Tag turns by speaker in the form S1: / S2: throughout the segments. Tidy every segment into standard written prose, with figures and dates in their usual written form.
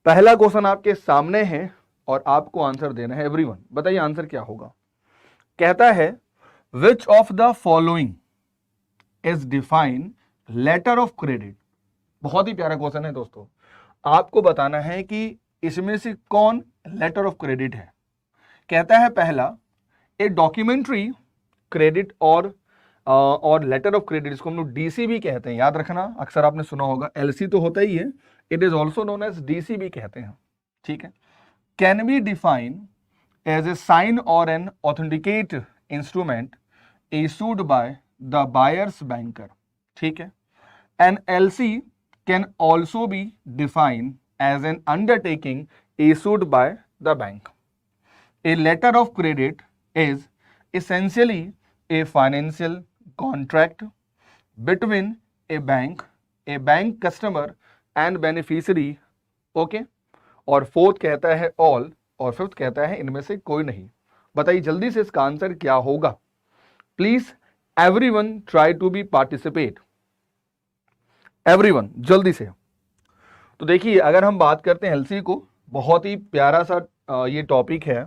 S1: पहला क्वेश्चन आपके सामने है और आपको आंसर देना है एवरीवन। बताइए आंसर क्या होगा। कहता है which of the following is define letter of credit. बहुत ही प्यारा क्वेश्चन है दोस्तों। आपको बताना है कि इसमें से कौन लेटर ऑफ क्रेडिट है। कहता है पहला ए डॉक्यूमेंट्री क्रेडिट और लेटर ऑफ क्रेडिट, इसको हम लोग डीसी भी कहते हैं, याद रखना, अक्सर आपने सुना होगा। एलसी तो होता ही है, it is also known as DC भी कहते हैं, ठीक है। Can be define as a sign और an authenticate instrument issued by the buyers banker, ठीक है। An LC can also be define as an undertaking issued by the bank. A letter of credit is essentially a financial contract between a bank customer and beneficiary, okay। और fourth कहता है all और fifth कहता है इनमें से कोई नहीं। बताइए जल्दी से इसका आंसर क्या होगा। Please everyone try to be participate, everyone जल्दी से। तो देखिए अगर हम बात करते हैं एलसी को, बहुत ही प्यारा सा ये टॉपिक है।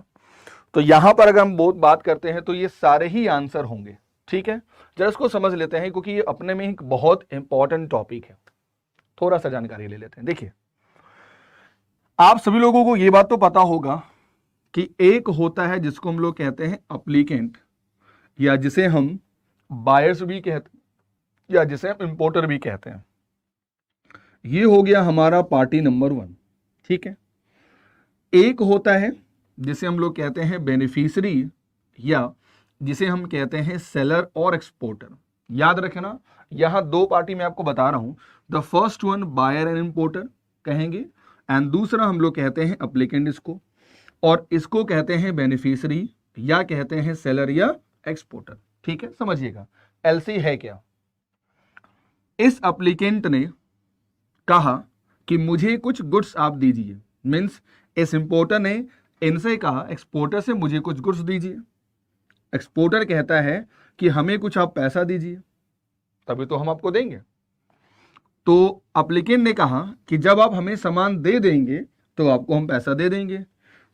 S1: तो यहां पर अगर हम बहुत बात करते हैं तो ये सारे ही आंसर होंगे, ठीक है। जरा इसको समझ लेते हैं क्योंकि ये अपने में एक बहुत इंपॉर्टेंट टॉपिक है। थोड़ा सा जानकारी ले लेते हैं। देखिए आप सभी लोगों को ये बात तो पता होगा कि एक होता है जिसको हम लोग कहते हैं अप्लीकेंट, या जिसे हम बायर्स भी कहते हैं, या जिसे हम इंपोर्टर भी कहते हैं। ये हो गया हमारा पार्टी नंबर 1, ठीक है। एक होता है जिसे हम लोग कहते हैं बेनिफिशियरी, या जिसे हम कहते हैं सेलर और एक्सपोर्टर। याद रखना यहां दो पार्टी मैं आपको बता रहा हूं। The first one buyer and importer कहेंगे, एंड दूसरा हम लोग कहते हैं अप्लीकेंट इसको, और इसको कहते हैं बेनिफिशियरी या कहते हैं सेलर या एक्सपोर्टर, ठीक है। समझिएगा एलसी है क्या। इस अप्लीकेंट ने कहा कि मुझे कुछ गुड्स आप दीजिए, मीन्स इस इंपोर्टर ने इनसे कहा एक्सपोर्टर से मुझे कुछ गुड्स दीजिए। एक्सपोर्टर कहता है कि हमें कुछ आप पैसा दीजिए तभी तो हम आपको देंगे। तो अप्लीकेंट ने कहा कि जब आप हमें सामान दे देंगे तो आपको हम पैसा दे देंगे।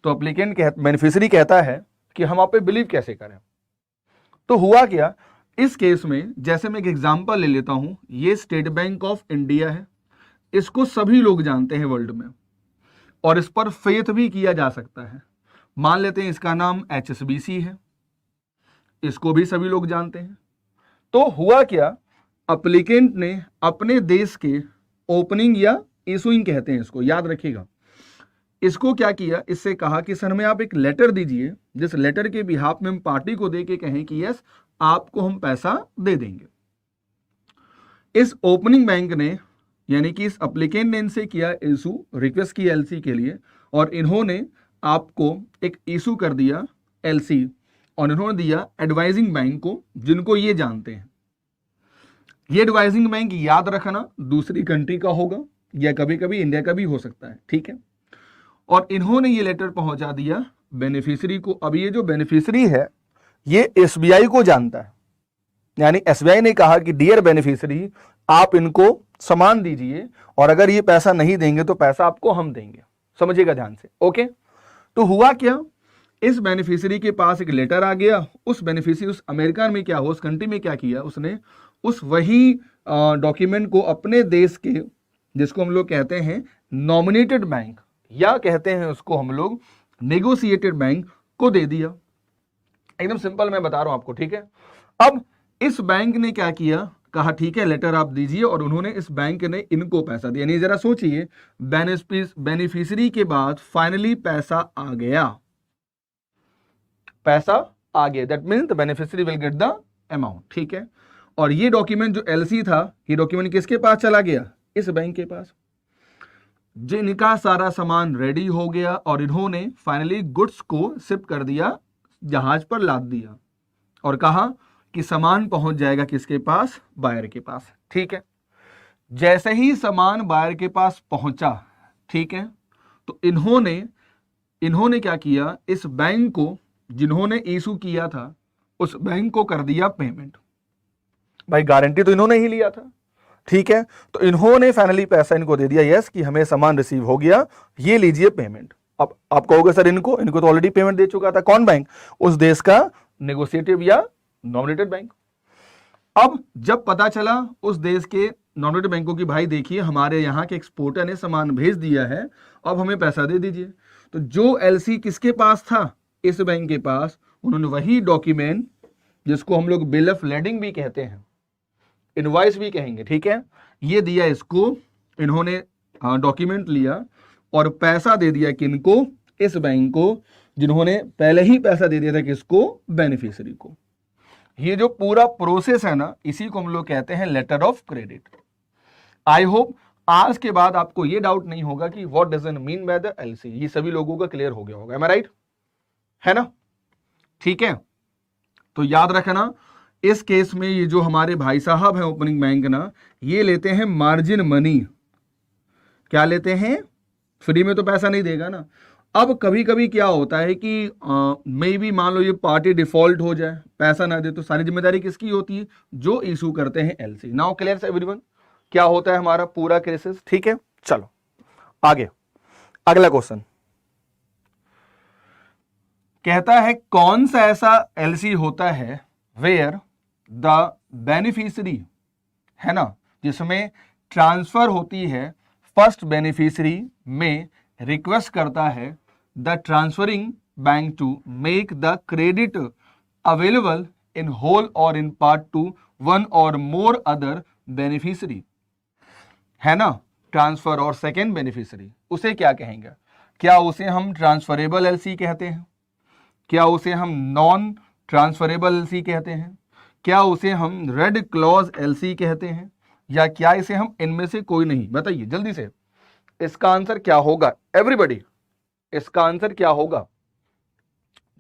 S1: तो अप्लीकेंट बेनिफिशियरी कहता है कि हम आप पे बिलीव कैसे करें। तो हुआ क्या इस केस में, जैसे मैं एक एग्जांपल ले लेता हूं, ये स्टेट बैंक ऑफ इंडिया है, इसको सभी लोग जानते हैं वर्ल्ड में, और इस पर फेथ भी किया जा सकता है। मान लेते हैं इसका नाम HSBC है, इसको भी सभी लोग जानते हैं। तो हुआ क्या, अप्लीकेंट ने अपने देश के ओपनिंग या इशूइंग कहते हैं इसको, याद रखिएगा, इसको क्या किया, इससे कहा कि सर हमें आप एक लेटर दीजिए जिस लेटर के बिहाफ में हम पार्टी को दे के कहें कि यस आपको हम पैसा दे देंगे। इस ओपनिंग बैंक ने यानी कि इस अप्लीकेंट ने इनसे किया इशू, रिक्वेस्ट की एलसी के लिए, और इन्होंने आपको एक इशू कर दिया एलसी, और इन्होंने दिया एडवाइजिंग बैंक को, जिनको ये जानते हैं। ये एडवाइजिंग बैंक याद रखना दूसरी कंट्री का होगा या कभी कभी इंडिया का भी हो सकता है, ठीक है। और इन्होंने ये लेटर पहुंचा दिया बेनिफिशियरी को। अब ये जो बेनिफिशियरी है ये SBI को जानता है, यानी SBI ने कहा कि डियर बेनिफिशियरी आप इनको सामान दीजिए, और अगर ये पैसा नहीं देंगे तो पैसा आपको हम देंगे। समझिएगा ध्यान से, ओके। तो हुआ क्या, इस बेनिफिशियरी के पास एक लेटर आ गया। उस बेनिफिशियरी उस अमेरिका में क्या हो, उस कंट्री में क्या किया उसने, उस वही डॉक्यूमेंट को अपने देश के, जिसको हम लोग कहते हैं नॉमिनेटेड बैंक, या कहते हैं उसको हम लोग नेगोशिएटेड बैंक को दे दिया। एकदम सिंपल मैं बता रहा हूं आपको, ठीक है। अब इस बैंक ने क्या किया, कहा ठीक है लेटर आप दीजिए, और उन्होंने इस बैंक ने इनको पैसा दिया। नहीं जरा सोचिए, बेनिफिशियरी के बाद फाइनली पैसा आ गया, पैसा आ गया, that means the beneficiary will get the amount, ठीक है। और ये डॉक्यूमेंट जो एलसी था, ये डॉक्यूमेंट किसके पास चला गया, इस बैंक के पास। जिनका सारा सामान रेडी हो गया और इन्होंने फाइनली गुड्स को शिप कर दिया, जहाज पर लाद दिया, और कहा कि सामान पहुंच जाएगा किसके पास, बायर के पास, ठीक है। जैसे ही सामान बायर के पास पहुंचा, ठीक है, तो इन्होंने क्या किया, इस बैंक को जिन्होंने इशू किया था उस बैंक को कर दिया पेमेंट। भाई गारंटी तो इन्होंने ही लिया था, ठीक है, तो इन्होंने फाइनली पैसा इनको दे दिया, यस कि हमें सामान रिसीव हो गया, ये लीजिए पेमेंट। अब आप कहोगे सर इनको तो ऑलरेडी पेमेंट दे चुका था, कौन बैंक? उस देश का नेगोशिएटिव या नॉमिनेटेड बैंक। अब जब पता चला उस देश के नॉमिनेटेड बैंकों की, भाई देखिए हमारे यहाँ के एक्सपोर्टर ने सामान भेज दिया है, अब हमें पैसा दे दीजिए, तो जो एलसी किसके पास था? इस बैंक के पास। उन्होंने वही डॉक्यूमेंट जिसको हम लोग बिल ऑफ लेडिंग भी कहते हैं, इनवॉइस भी कहेंगे, ठीक है, ये दिया इसको, इन्होंने डॉक्यूमेंट लिया और पैसा दे दिया किनको? इस बैंक को, जिन्होंने पहले ही पैसा दे दिया था किसको? बेनिफिशियरी को। ये जो पूरा प्रोसेस है ना, इसी को हम लोग कहते हैं letter of credit. I hope आज के बाद आपको ये डाउट नहीं होगा कि what does it mean by the LC, ये सभी लोगों का क्लियर हो गया होगा, एम आई राइट? है ना? ठीक है, तो याद रखना इस केस में ये जो हमारे भाई साहब हैं ओपनिंग बैंक ना, ये लेते हैं मार्जिन मनी। क्या लेते हैं? फ्री में तो पैसा नहीं देगा ना। अब कभी कभी क्या होता है कि मे भी मान लो ये पार्टी डिफॉल्ट हो जाए, पैसा ना दे, तो सारी जिम्मेदारी किसकी होती है? जो इशू करते हैं एलसी। नाउ क्लियर एवरीवन क्या होता है हमारा पूरा केसेस? ठीक है, चलो आगे अगला क्वेश्चन कहता है कौन सा ऐसा एलसी होता है वेयर द बेनिफिशियरी, है ना, जिसमें ट्रांसफर होती है, फर्स्ट बेनिफिशियरी में रिक्वेस्ट करता है the transferring bank to make the credit available in whole or in part two one और मोर अदर बेनिफिशियरी, है ना, ट्रांसफर और सेकेंड बेनिफिशियरी, उसे क्या कहेंगे? क्या उसे हम ट्रांसफरेबल एलसी कहते हैं? क्या उसे हम नॉन ट्रांसफरेबल एलसी कहते हैं? क्या उसे हम रेड क्लॉज एलसी कहते हैं? या क्या इसे हम इनमें से कोई नहीं? बताइए जल्दी से, इसका आंसर क्या होगा एवरीबॉडी? इसका आंसर क्या होगा?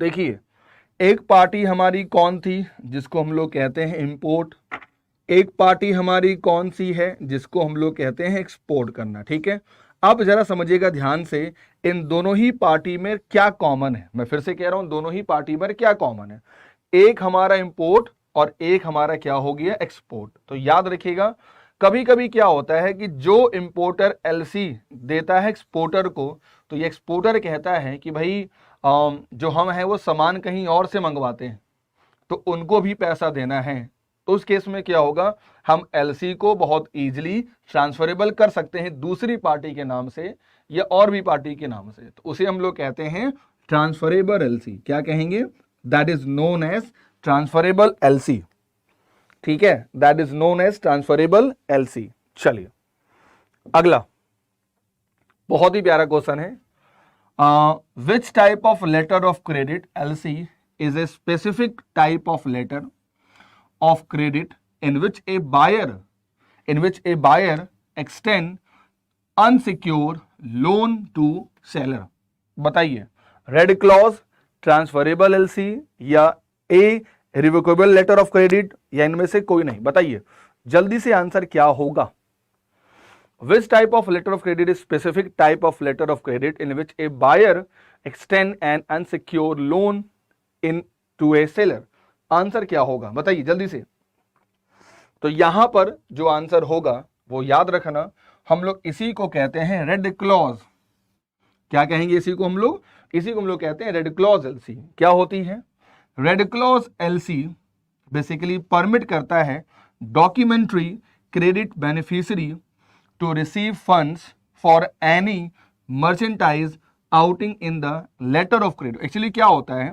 S1: देखिए, एक पार्टी हमारी कौन थी जिसको हम लोग कहते हैं इंपोर्ट, एक पार्टी हमारी कौन सी है जिसको हम लोग कहते हैं एक्सपोर्ट करना, ठीक है। आप जरा समझिएगा ध्यान से, इन दोनों ही पार्टी में क्या कॉमन है? मैं फिर से कह रहा हूं, दोनों ही पार्टी में क्या कॉमन है? एक हमारा इंपोर्ट और एक हमारा क्या हो गया? एक्सपोर्ट। तो याद रखिएगा, कभी कभी क्या होता है कि जो इंपोर्टर एलसी देता है एक्सपोर्टर को, तो ये एक्सपोर्टर कहता है कि भाई जो हम हैं वो सामान कहीं और से मंगवाते हैं, तो उनको भी पैसा देना है। तो उस केस में क्या होगा? हम एलसी को बहुत इजीली ट्रांसफरेबल कर सकते हैं दूसरी पार्टी के नाम से या और भी पार्टी के नाम से, तो उसे हम लोग कहते हैं ट्रांसफरेबल एलसी। क्या कहेंगे? That is known as transferable LC, ठीक is, known is known as transferable एलसी। चलिए अगला बहुत ही प्यारा क्वेश्चन है, which type of letter of credit LC is a specific type of letter of credit in which a buyer extend unsecured loan to seller। बताइए, red clause, transferable LC या ए revocable letter of credit, या इनमें से कोई नहीं? बताइए जल्दी से आंसर क्या होगा? Which type of letter of credit is specific type of letter of credit in which a buyer extend an unsecured loan in to a seller? Answer क्या होगा बताइए जल्दी से। तो यहां पर जो आंसर होगा वो याद रखना, हम लोग इसी को कहते हैं रेड क्लॉज। क्या कहेंगे इसी को हम लोग? इसी को हम लोग कहते हैं रेड क्लॉज एलसी। क्या होती है? Red clause LC basically permit करता है documentary credit beneficiary to receive funds for any merchandise outing in the letter of credit. Actually क्या होता है,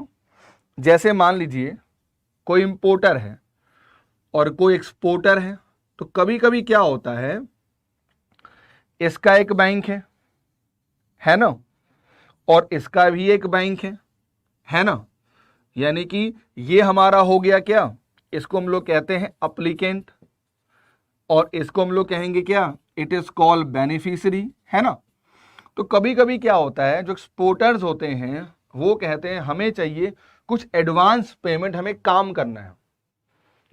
S1: जैसे मान लीजिए कोई इंपोर्टर है और कोई एक्सपोर्टर है, तो कभी कभी क्या होता है, इसका एक बैंक है ना, और इसका भी एक बैंक है ना, यानी कि ये हमारा हो गया क्या, इसको हम लोग कहते हैं अप्लीकेंट, और इसको हम लोग कहेंगे क्या, इट इज कॉल्ड बेनिफिशियरी, है ना। तो कभी कभी क्या होता है, जो एक्सपोर्टर्स होते हैं वो कहते हैं हमें चाहिए कुछ एडवांस पेमेंट, हमें काम करना है।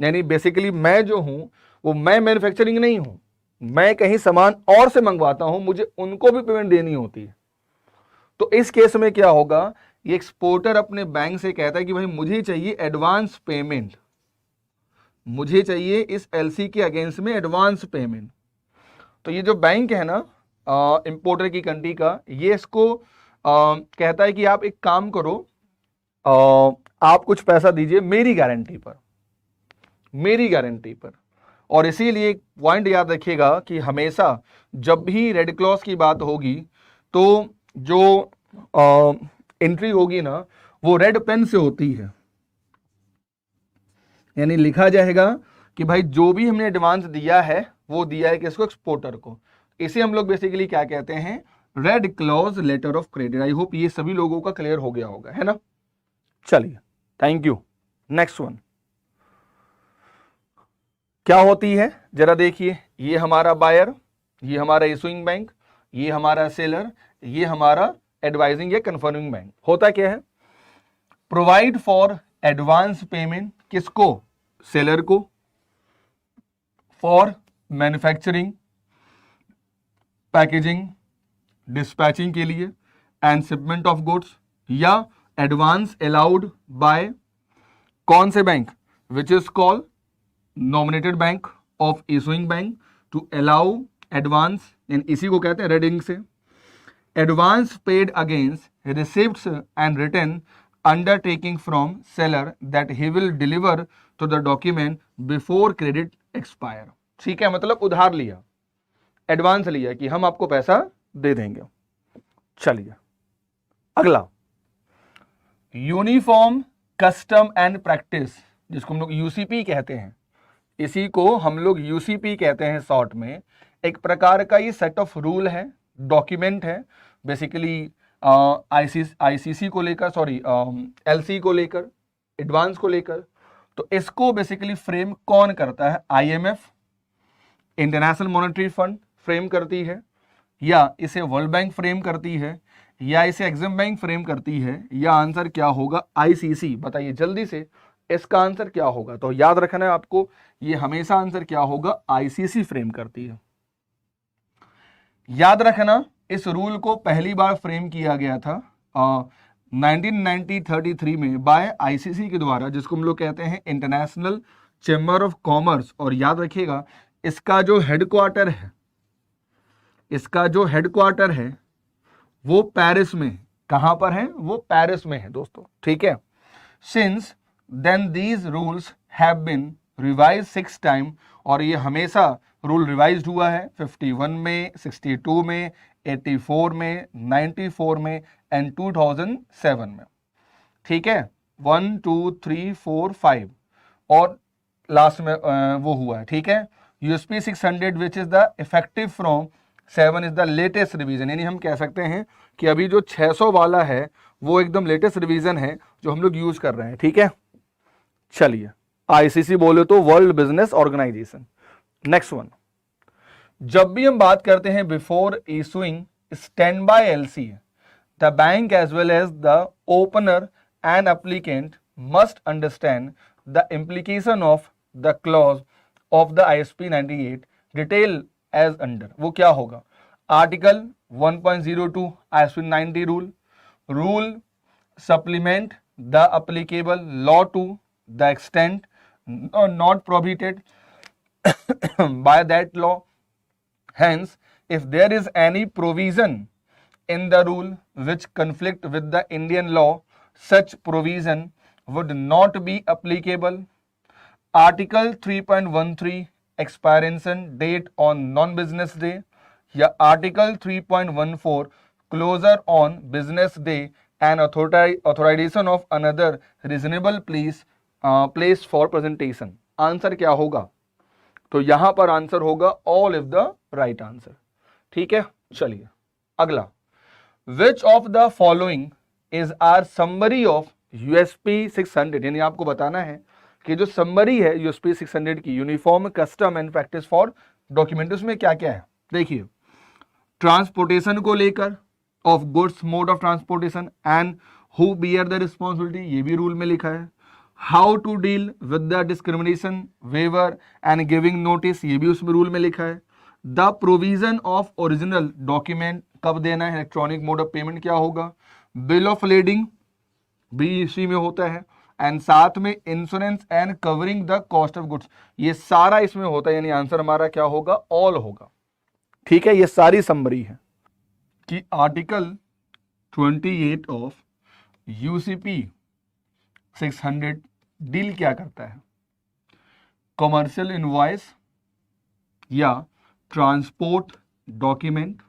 S1: यानी बेसिकली मैं जो हूं वो मैं मैन्युफैक्चरिंग नहीं हूं, मैं कहीं सामान और से मंगवाता हूं, मुझे उनको भी पेमेंट देनी होती है। तो इस केस में क्या होगा, ये एक्सपोर्टर अपने बैंक से कहता है कि भाई मुझे चाहिए एडवांस पेमेंट, मुझे चाहिए इस एलसी के अगेंस्ट में एडवांस पेमेंट। तो ये जो बैंक है ना इंपोर्टर की कंट्री का, ये इसको कहता है कि आप एक काम करो, आप कुछ पैसा दीजिए मेरी गारंटी पर, मेरी गारंटी पर। और इसीलिए एक पॉइंट याद रखिएगा कि हमेशा जब भी रेड क्लॉज की बात होगी तो जो एंट्री होगी ना वो रेड पेन से होती है, यानी लिखा जाएगा कि भाई जो भी हमने एडवांस दिया है वो दिया है किसको, एक्सपोर्टर को। इसे हम लोग बेसिकली क्या कहते हैं, red clause letter of credit. I hope ये सभी लोगों का क्लियर हो गया होगा, है ना। चलिए, थैंक यू। नेक्स्ट वन क्या होती है जरा देखिए, ये हमारा बायर, ये हमारा इशूइंग बैंक, ये हमारा सेलर, ये हमारा एडवाइजिंग या कंफर्मिंग बैंक। होता क्या है, प्रोवाइड फॉर एडवांस पेमेंट किसको, सेलर को, फॉर मैन्युफैक्चरिंग, पैकेजिंग, डिस्पैचिंग के लिए एंड शिपमेंट ऑफ गुड्स, या एडवांस अलाउड बाय कौन से bank, which is called nominated bank of issuing bank to allow advance, इसी को कहते हैं रेड इंक से। Advance paid against receipts and return undertaking from seller that he will deliver to the document before credit expire. ठीक है, मतलब उधार लिया, एडवांस लिया कि हम आपको पैसा दे देंगे। चलिए अगला, यूनिफॉर्म कस्टम एंड प्रैक्टिस, जिसको हम लोग यूसीपी कहते हैं, इसी को हम लोग यूसीपी कहते हैं शॉर्ट में। एक प्रकार का ये सेट ऑफ रूल है, डॉक्यूमेंट है, बेसिकली आईसीसी को लेकर, सॉरी एलसी को लेकर, एडवांस को लेकर। तो इसको बेसिकली फ्रेम कौन करता है, IMF, international monetary fund frame करती है, या इसे वर्ल्ड बैंक फ्रेम करती है, या इसे एग्जिम बैंक फ्रेम करती है, या आंसर क्या होगा, आईसीसी। बताइए जल्दी से इसका आंसर क्या होगा। तो याद रखना है आपको, ये हमेशा आंसर क्या होगा, आईसीसी फ्रेम करती है। याद रखना इस रूल को पहली बार फ्रेम किया गया था 1933 में बाय आईसीसी के द्वारा, जिसको हम लोग कहते हैं इंटरनेशनल चैम्बर ऑफ कॉमर्स। और याद रखिएगा इसका जो हेडक्वार्टर है, इसका जो हेडक्वार्टर है वो पेरिस में, कहां पर है, वो पेरिस में है दोस्तों। ठीक है, since then these rules have been revise 6 time, और ये हमेशा रूल रिवाइज हुआ है 51 में, 62 में, 84 में, 94 में एंड 2007 में। ठीक है, 1 2 3 4 5 और लास्ट में वो हुआ है। ठीक है, USP 600 which is the effective from 7 is the latest revision, यानी हम कह सकते हैं कि अभी जो 600 वाला है वो एकदम लेटेस्ट रिवीजन है जो हम लोग यूज कर रहे हैं। ठीक है, चलिए आईसीसी बोले तो world business organisation. Next one, जब भी हम बात करते हैं before issuing stand by LC, the bank as well as the opener and applicant must understand the implication of the clause of the ISP 98 detail as under. वो क्या होगा, article 1.02 ISP 90 rule supplement the applicable law to the extent not prohibited by that law. Hence, if there is any provision in the rule which conflict with the Indian law, such provision would not be applicable. Article 3.13 expiration date on non-business day, या Article 3.14 closure on business day and authorization of another reasonable place for presentation. Answer क्या होगा, तो यहां पर answer होगा all if the right answer. ठीक है, चलिए अगला, which of the following is are summary of USP 600, यानी आपको बताना है कि जो समरी है यूएसपी 600 की, uniform custom and practice for document, उसमें क्या क्या है। देखिए, ट्रांसपोर्टेशन को लेकर, of goods, mode of transportation and who bear the responsibility, ये भी रूल में लिखा है। How to deal with the discrimination, waiver and giving notice, ये भी उसमें रूल में लिखा है। The provision of original document, कब देना है, इलेक्ट्रॉनिक मोड ऑफ पेमेंट क्या होगा। बिल ऑफ लेडिंग भी इसी में होता है। एंड साथ में insurance and covering the cost of goods, ये सारा इसमें होता है, यानी आंसर हमारा क्या होगा, ऑल होगा। ठीक है, ये सारी समरी है कि आर्टिकल 28 ऑफ यूसीपी 600 डील क्या करता है, कॉमर्शियल इनवॉइस या ट्रांसपोर्ट डॉक्यूमेंट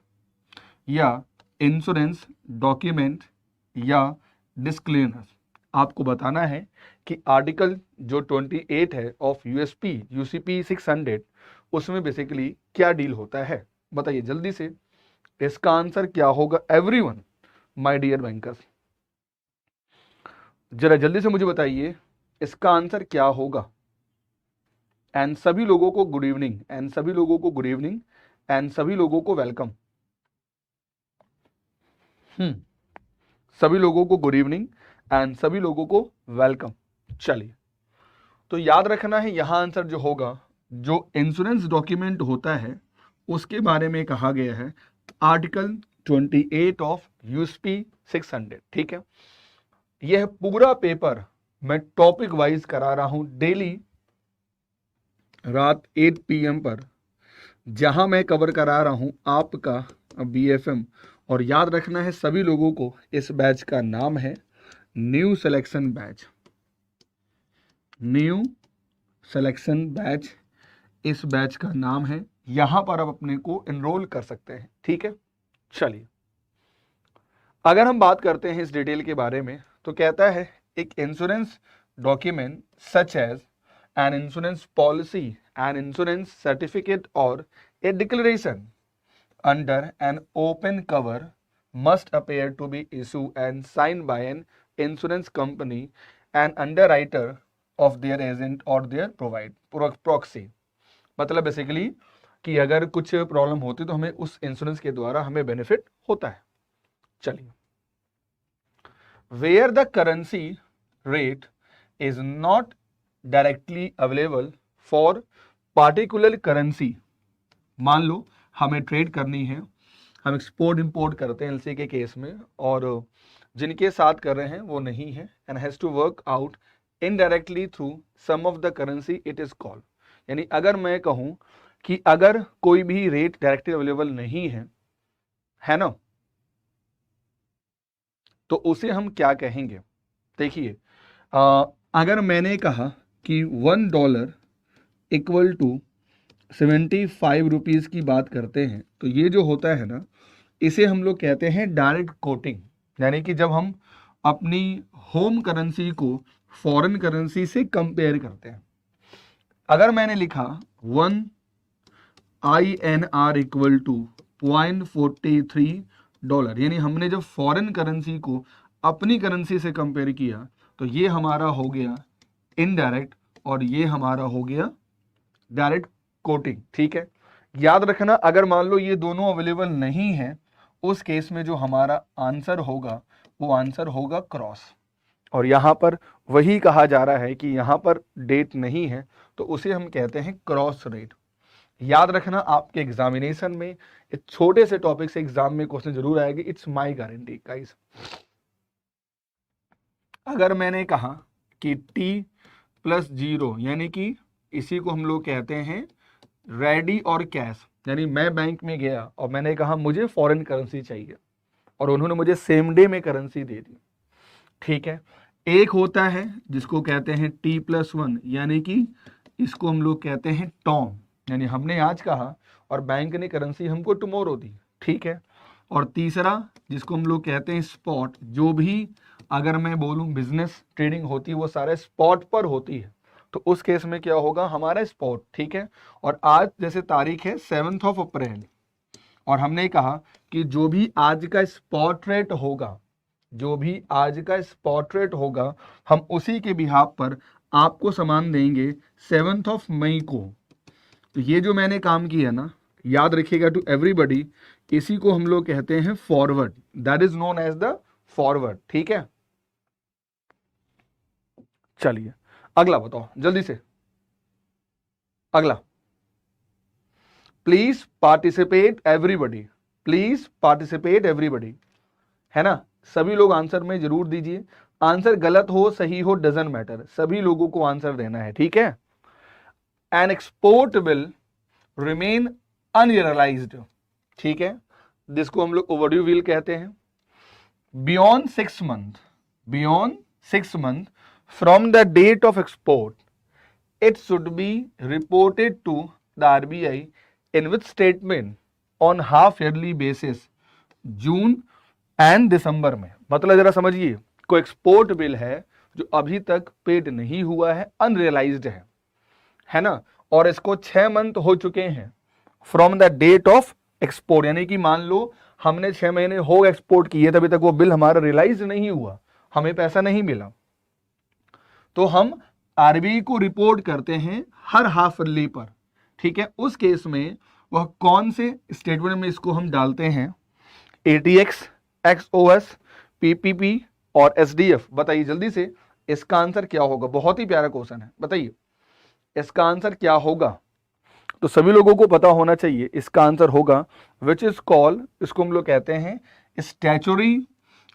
S1: या इंश्योरेंस डॉक्यूमेंट या डिस्क्लेमर। आपको बताना है कि आर्टिकल जो 28 है ऑफ यूसीपी 600 उसमें बेसिकली क्या डील होता है, बताइए जल्दी से, इसका आंसर क्या होगा एवरीवन माय डियर बैंकर्स, जरा जल्दी से मुझे बताइए इसका आंसर क्या होगा। एंड सभी लोगों को गुड इवनिंग, एंड सभी लोगों को गुड इवनिंग, एंड सभी लोगों को वेलकम। सभी लोगों को गुड इवनिंग एंड सभी लोगों को वेलकम। चलिए, तो याद रखना है यहां आंसर जो होगा, जो इंश्योरेंस डॉक्यूमेंट होता है उसके बारे में कहा गया है आर्टिकल 28 ऑफ यूसीपी 600। ठीक है, यह पूरा पेपर मैं टॉपिक वाइज करा रहा हूं डेली रात 8 PM पर, जहां मैं कवर करा रहा हूं आपका BFM। और याद रखना है सभी लोगों को, इस बैच का नाम है new selection batch, new selection batch इस बैच का नाम है, यहां पर आप अपने को एनरोल कर सकते हैं। ठीक है, चलिए अगर हम बात करते हैं इस डिटेल के बारे में, तो कहता है एक insurance document such as an insurance policy, an insurance certificate or a declaration under an open cover must appear to be issued and signed by an insurance company, an underwriter of their agent or their proxy। मतलब basically कि अगर कुछ problem होती तो हमें उस insurance के द्वारा हमें बेनिफिट होता है। चलिए, where the currency rate is not directly available for particular currency. मान लो हमें ट्रेड करनी है, हम एक्सपोर्ट इंपोर्ट करते हैं एलसी के केस में, और जिनके साथ कर रहे हैं वो नहीं है, and has to work out indirectly through some of the currency it is called. यानी अगर मैं कहूं कि अगर कोई भी रेट डायरेक्टली अवेलेबल नहीं है ना, तो उसे हम क्या कहेंगे। देखिए, अगर मैंने कहा कि $1 इक्वल टू 75 रुपीज़ की बात करते हैं, तो ये जो होता है ना, इसे हम लोग कहते हैं डायरेक्ट कोटिंग। यानी कि जब हम अपनी होम करेंसी को फॉरेन करेंसी से कंपेयर करते हैं, अगर मैंने लिखा 1 INR इक्वल टू $0.43, यानी हमने जब फॉरेन करेंसी को अपनी करेंसी से कंपेयर किया, तो ये हमारा हो गया इनडायरेक्ट और ये हमारा हो गया डायरेक्ट कोटिंग। ठीक है, याद रखना अगर मान लो ये दोनों अवेलेबल नहीं है, उस केस में जो हमारा आंसर होगा वो आंसर होगा क्रॉस। और यहां पर वही कहा जा रहा है कि यहां पर डेट नहीं है, तो उसे हम कहते हैं क्रॉस रेट। याद रखना आपके एग्जामिनेशन में इस छोटे से टॉपिक से एग्जाम में क्वेश्चन जरूर आएगी, इट्स माय गारंटी गाइस। अगर मैंने कहा कि T+0, यानी कि इसी को हम लोग कहते हैं रेडी और कैश, यानी मैं बैंक में गया और मैंने कहा मुझे फॉरेन करेंसी चाहिए और उन्होंने मुझे सेम डे में करेंसी दे दी। ठीक है, एक होता है जिसको कहते हैं T+1, यानी कि इसको हम लोग कहते हैं टॉम, यानी हमने आज कहा और बैंक ने करेंसी हमको टुमारो दी। ठीक है, और तीसरा जिसको हम लोग कहते हैं स्पॉट, जो भी अगर मैं बोलूं बिजनेस ट्रेडिंग होती है वो सारे स्पॉट पर होती है, तो उस केस में क्या होगा हमारा स्पॉट। ठीक है, और आज जैसे तारीख है 7 अप्रैल, और हमने कहा कि जो भी आज का स्पॉट रेट होगा, जो भी आज का स्पॉट रेट होगा, हम उसी के बिहाफ पर आपको सामान देंगे 7 मई को। तो ये जो मैंने काम किया ना, याद रखिएगा टू एवरीबडी, इसी को हम लोग कहते हैं forward, that is known as the forward. ठीक है, चलिए अगला बताओ जल्दी से, अगला। Please participate everybody, please participate everybody, है ना, सभी लोग आंसर में जरूर दीजिए आंसर गलत हो सही हो डजंट मैटर, सभी लोगों को आंसर देना है, ठीक है। An export will remain unrealised, ठीक है, जिसको हम लोग ओवरड्यू विल कहते हैं। Beyond 6 month from the date of export it should be reported to the RBI in which statement on half yearly basis June and December में। मतलब जरा समझिए, कोई एक्सपोर्ट बिल है जो अभी तक पेड नहीं हुआ है, अनरियलाइज्ड है ना, और इसको 6 मंथ हो चुके हैं from the date of export, यानी कि मान लो हमने 6 महीने हो एक्सपोर्ट किए, तभी तक वो बिल हमारा रियलाइज नहीं हुआ, हमें पैसा नहीं मिला, तो हम आरबीआई को रिपोर्ट करते हैं हर हाफ ईयरली पर, ठीक है। उस केस में वह कौन से स्टेटमेंट में इसको हम डालते हैं, एटीएक्स, एक्सओएस, पीपीपी और एसडीएफ। बताइए जल्दी से इसका आंसर क्या होगा, बहुत ही प्यारा क्वेश्चन है, बताइए इसका आंसर क्या होगा। तो सभी लोगों को पता होना चाहिए, इसका आंसर होगा विच इज कॉल्ड, इसको हम लोग कहते हैं स्टैच्यूटरी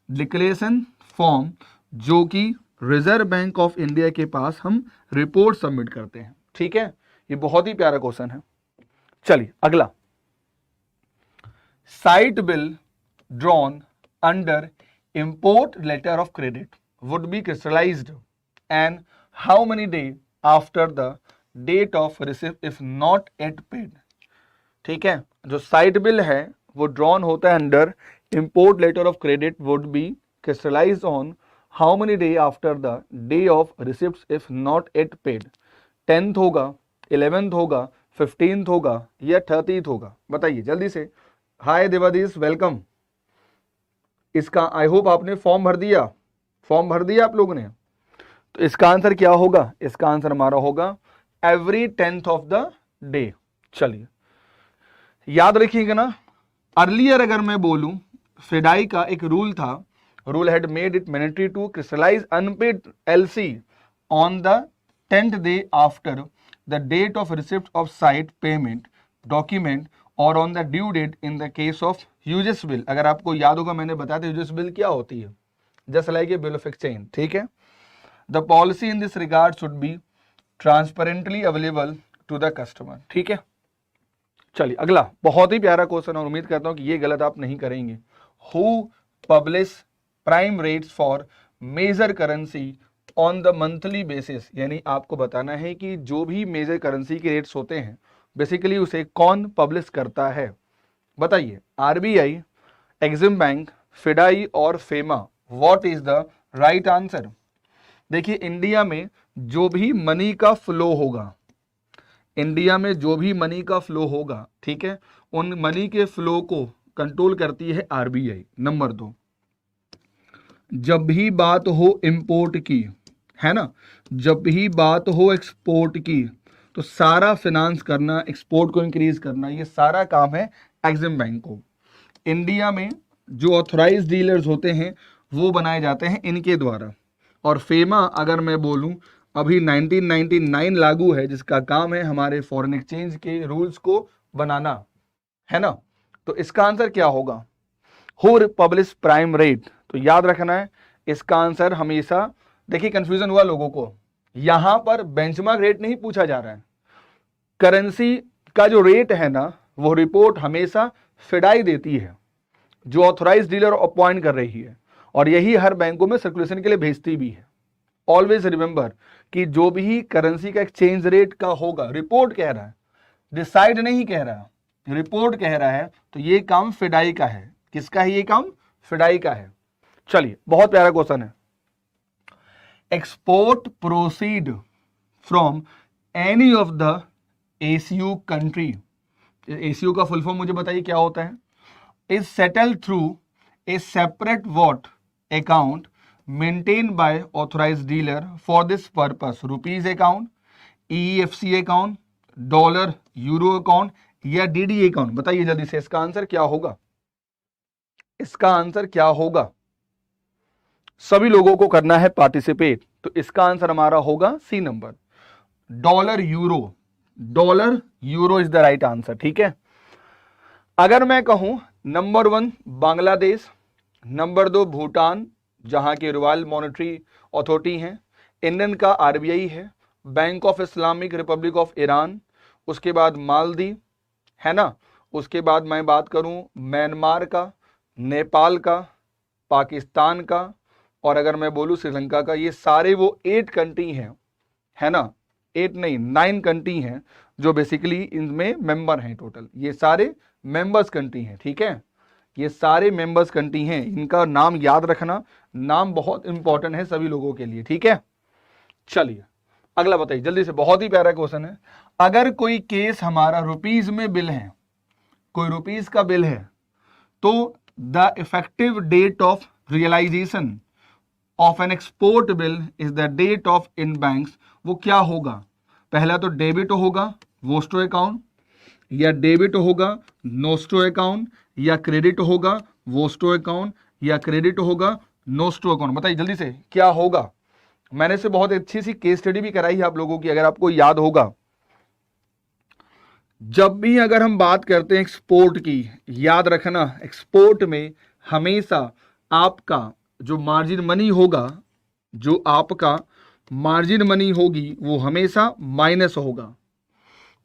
S1: डिक्लेरेशन फॉर्म, जो कि रिजर्व बैंक ऑफ इंडिया के पास हम रिपोर्ट सबमिट करते हैं, ठीक है। ये बहुत ही प्यारा क्वेश्चन है। चलिए अगला, sight bill drawn under import letter of credit would be crystallised and how many day after the date of receipt if not at paid, ठीक है। जो साइट बिल है वो ड्रॉन होता है under import letter of credit would be crystallised on how many day after the day of receipts if not yet paid, 10th होगा, 11th होगा, 15th होगा या 30th होगा, बताइए जल्दी से। हाय देवादीश, वेलकम। इसका आई होप आपने फॉर्म भर दिया आप लोगों ने। तो इसका आंसर क्या होगा, इसका आंसर हमारा होगा every 10th of the day. चलिए याद रखिएगा ना, अर्लियर अगर मैं बोलूं फेडाई का एक रूल था, rule had made it mandatory to crystallize unpaid LC on the 10th day after the date of receipt of site payment document or on the due date in the case of uses bill. अगर आपको याद होगा मैंने बताया था uses bill क्या होती है, just like a bill of exchange, ठीक है। The policy in this regard should be transparently available to the customer, ठीक है। चलिए अगला, बहुत ही प्यारा क्वेश्चन और उम्मीद करता हूं कि ये गलत आप नहीं करेंगे। Who publish prime rates for major currency on the monthly basis, यानी आपको बताना है कि जो भी मेजर करेंसी के रेट्स होते हैं बेसिकली उसे कौन पब्लिश करता है, बताइए। आरबीआई, एग्जिम बैंक, फेडाई और FEMA. What is the right answer. देखिए इंडिया में जो भी मनी का फ्लो होगा, इंडिया में जो भी मनी का फ्लो होगा, ठीक है, उन मनी के फ्लो को कंट्रोल करती है आरबीआई। नंबर 2, जब भी बात हो इंपोर्ट की, है ना, जब भी बात हो एक्सपोर्ट की, तो सारा फिनांस करना, एक्सपोर्ट को इंक्रीज करना, ये सारा काम है एग्जिम बैंक को। इंडिया में जो ऑथराइज्ड डीलर्स होते हैं वो बनाए जाते हैं इनके द्वारा। और फेमा अगर मैं बोलूं अभी 1999 लागू है, जिसका काम है हमारे फॉरेन एक्सचेंज के रूल्स को बनाना, है ना। तो इसका आंसर क्या होगा, हु पब्लिश प्राइम रेट। तो याद रखना है इसका आंसर हमेशा, देखिए कंफ्यूजन हुआ लोगों को, यहां पर बेंचमार्क रेट नहीं पूछा जा रहा है, करेंसी का जो रेट है ना वो रिपोर्ट हमेशा फेडाई देती है, जो ऑथराइज्ड डीलर अपॉइंट कर रही है, और यही हर बैंकों में सर्कुलेशन के लिए भेजती भी है। ऑलवेज रिमेंबर कि जो भी करेंसी का एक्सचेंज रेट का होगा, रिपोर्ट कह रहा है, डिसाइड नहीं कह रहा, रिपोर्ट कह रहा है, तो ये काम फेडाई का है। किसका है ये काम, फेडाई का है। चलिए बहुत प्यारा क्वेश्चन है, export proceed from any of the ACU country, ACU का फुल फॉर्म मुझे बताइए क्या होता है, is settle through a separate what account maintain by authorised dealer for this purpose, rupees account, EFC account, dollar euro account या DD account. बताइए जल्दी से इसका आंसर क्या होगा, इसका आंसर क्या होगा। सभी लोगों को करना है पार्टिसिपेट। तो इसका आंसर हमारा होगा C number, dollar euro. Dollar euro is the right answer, ठीक है। अगर मैं कहूं नंबर 1 बांग्लादेश, नंबर 2 भूटान, जहां के रॉयल मॉनेटरी अथॉरिटी हैं, इंडियन का आरबीआई है, bank of Islamic Republic of Iran, उसके बाद मालदीव है ना, उसके बाद मैं बात करूं म्यांमार का, नेपाल का, पाकिस्तान का, और अगर मैं बोलूं श्रीलंका का। ये सारे वो 8 कंट्री हैं, है ना, 8 नहीं 9 कंट्री हैं जो बेसिकली इनमें मेंबर हैं टोटल। ये सारे मेंबर्स कंट्री हैं, ठीक है, ये सारे मेंबर्स कंट्री हैं। इनका नाम याद रखना, नाम बहुत इंपॉर्टेंट है सभी लोगों के लिए, ठीक है। चलिए अगला बताइए जल्दी से, बहुत ही प्यारा क्वेश्चन है। अगर कोई केस हमारा रुपीज में बिल है, कोई रुपीज का बिल है, तो the effective date of realisation of an export bill is the date of in banks, वो क्या होगा? पहला तो डेबिट होगा वोस्टो अकाउंट, या डेबिट होगा नोस्टो अकाउंट, या क्रेडिट होगा वोस्टो अकाउंट, या क्रेडिट होगा नोस्टो अकाउंट। बताइए जल्दी से क्या होगा। मैंने से बहुत अच्छी सी केस स्टडी भी कराई है आप लोगों की, अगर आपको याद होगा। जब भी अगर हम बात करते हैं एक्सपोर्ट की, याद रखना एक्सपोर्ट में हमेशा आपका जो मार्जिन मनी होगा, जो आपका मार्जिन मनी होगी वो हमेशा माइनस होगा।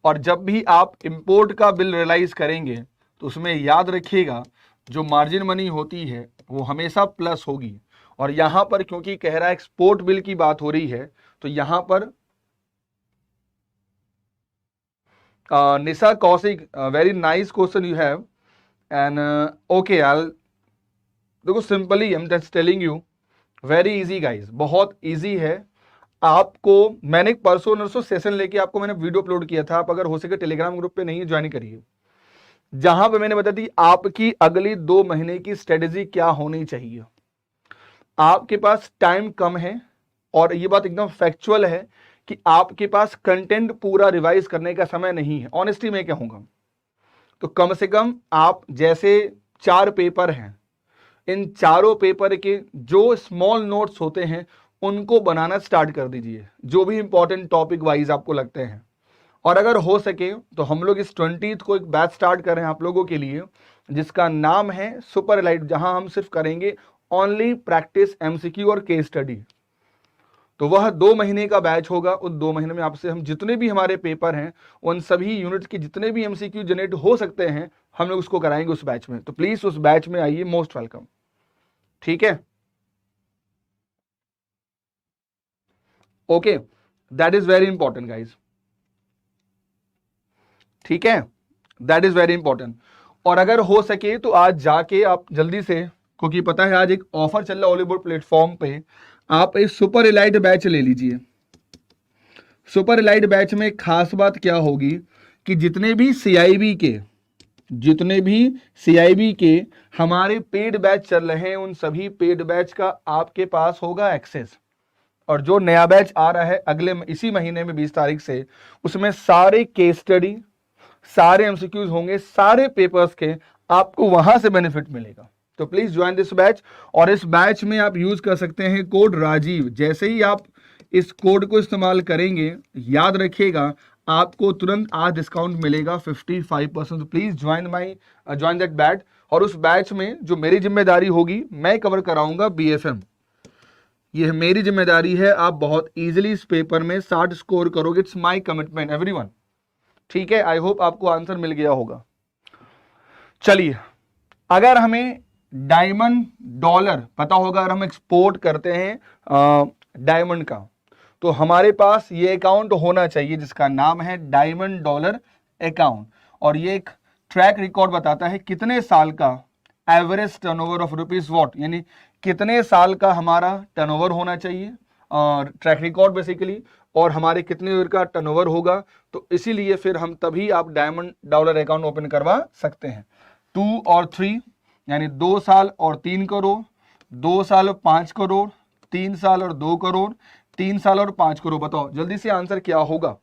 S1: और जब भी आप इंपोर्ट का बिल रियलाइज करेंगे तो उसमें याद रखिएगा जो मार्जिन मनी होती है वो हमेशा प्लस होगी। और यहां पर क्योंकि कह रहा है एक्सपोर्ट बिल की बात हो रही है, तो यहां पर Nisha Kaushik, very nice question you have, and okay I देखो simply I am just telling you, very easy guys, बहुत इजी है। आपको मैंने परसों नरसों सेशन लेके आपको मैंने वीडियो अपलोड किया था, आप अगर हो सके टेलीग्राम ग्रुप पे नहीं ज्वाइन करिए, जहां पे मैंने बता दी आपकी अगली 2 महीने की स्ट्रेटेजी क्या होनी चाहिए। आपके पास टाइम कम है और ये बात एकदम फैक्चुअल है कि आपके पास कंटेंट पूरा रिवाइज करने का समय नहीं है, ऑनेस्टली मैं कहूंगा। तो कम से कम आप जैसे 4 पेपर हैं, इन चारों पेपर के जो स्मॉल नोट्स होते हैं उनको बनाना स्टार्ट कर दीजिए, जो भी इंपॉर्टेंट टॉपिक वाइज आपको लगते हैं। और अगर हो सके तो हम लोग इस 20th को एक बैच स्टार्ट कर रहे हैं आप लोगों के लिए, जिसका नाम है सुपर एलाइट, जहां हम सिर्फ करेंगे ओनली प्रैक्टिस एमसीक्यू और केस स्टडी। तो वह 2 महीने का बैच होगा। उस 2 महीने में आपसे हम जितने भी हमारे पेपर हैं उन सभी यूनिट के जितने भी एमसीक्यू जनरेट हो सकते हैं हम लोग उसको कराएंगे उस बैच में। तो प्लीज उस बैच में आइए, मोस्ट वेलकम, ठीक है। Okay, that is very important guys, ठीक is, known is very important. और अगर हो सके तो आज जाके आप जल्दी से, क्योंकि पता है आज एक ऑफर चल रहा है हॉलीवुड प्लेटफॉर्म पे, आप एक सुपर एलाइट बैच ले लीजिए। सुपर एलाइट बैच में खास बात क्या होगी कि जितने भी सीआईबी के हमारे पेड बैच चल रहे हैं उन सभी पेड बैच का आपके पास होगा एक्सेस। और जो नया बैच आ रहा है अगले इसी महीने में 20 तारीख से, उसमें सारे केस स्टडी, सारे एमसीक्यूज होंगे, सारे पेपर्स के आपको वहां से बेनिफिट मिलेगा। तो प्लीज ज्वाइन दिस बैच। और इस बैच में आप यूज कर सकते हैं कोड राजीव। जैसे ही आप इस कोड को इस्तेमाल करेंगे, याद रखिएगा आपको तुरंत आज डिस्काउंट मिलेगा 55%। Please join that batch. और उस बैच में जो मेरी जिम्मेदारी होगी, मैं कवर कराऊंगा बीएफएम, ये मेरी जिम्मेदारी है। आप बहुत इजीली इस पेपर में 60 स्कोर करोगे, इट्स माय कमिटमेंट एवरीवन, ठीक है। आई होप आपको आंसर मिल गया होगा। चलिए, अगर हमें डायमंड डॉलर पता होगा, अगर हम एक्सपोर्ट करते हैं डायमंड का, तो हमारे पास ये अकाउंट होना चाहिए जिसका नाम है डायमंड डॉलर अकाउंट। और ये एक ट्रैक रिकॉर्ड बताता है कितने साल का average turnover of rupees what, यानी कितने साल का हमारा टर्नओवर होना चाहिए, और ट्रैक रिकॉर्ड बेसिकली, और हमारे कितने ईयर का टर्नओवर होगा। तो इसीलिए फिर हम तभी आप डायमंड डॉलर अकाउंट ओपन करवा सकते हैं। 2 और 3 यानी 2 साल और 3 करोड़, 2 साल और 5 करोड़, 3 साल और 2 करोड़, 3 साल और 5 करोड़। बताओ जल्दी से आंसर क्या होगा।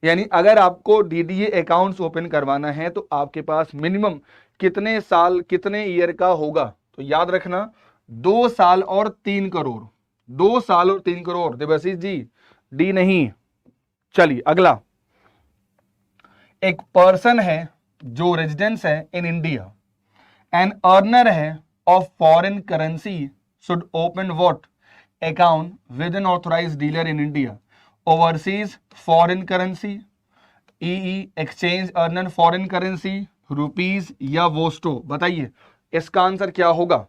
S1: यानी अगर आपको डीडीए अकाउंट्स ओपन करवाना है तो आपके पास मिनिमम कितने साल कितने ईयर का होगा। तो याद रखना 2 साल और 3 करोड़, 2 साल और 3 करोड़। देवाशीष जी डी नहीं। चलिए अगला, एक पर्सन है जो रेजिडेंस है इन इंडिया एंड अर्नर है of foreign currency should open what account with an authorized dealer in India? Overseas foreign currency, EE exchange earner foreign currency, rupees या वोस्टो? बताइए इसका आंसर क्या होगा,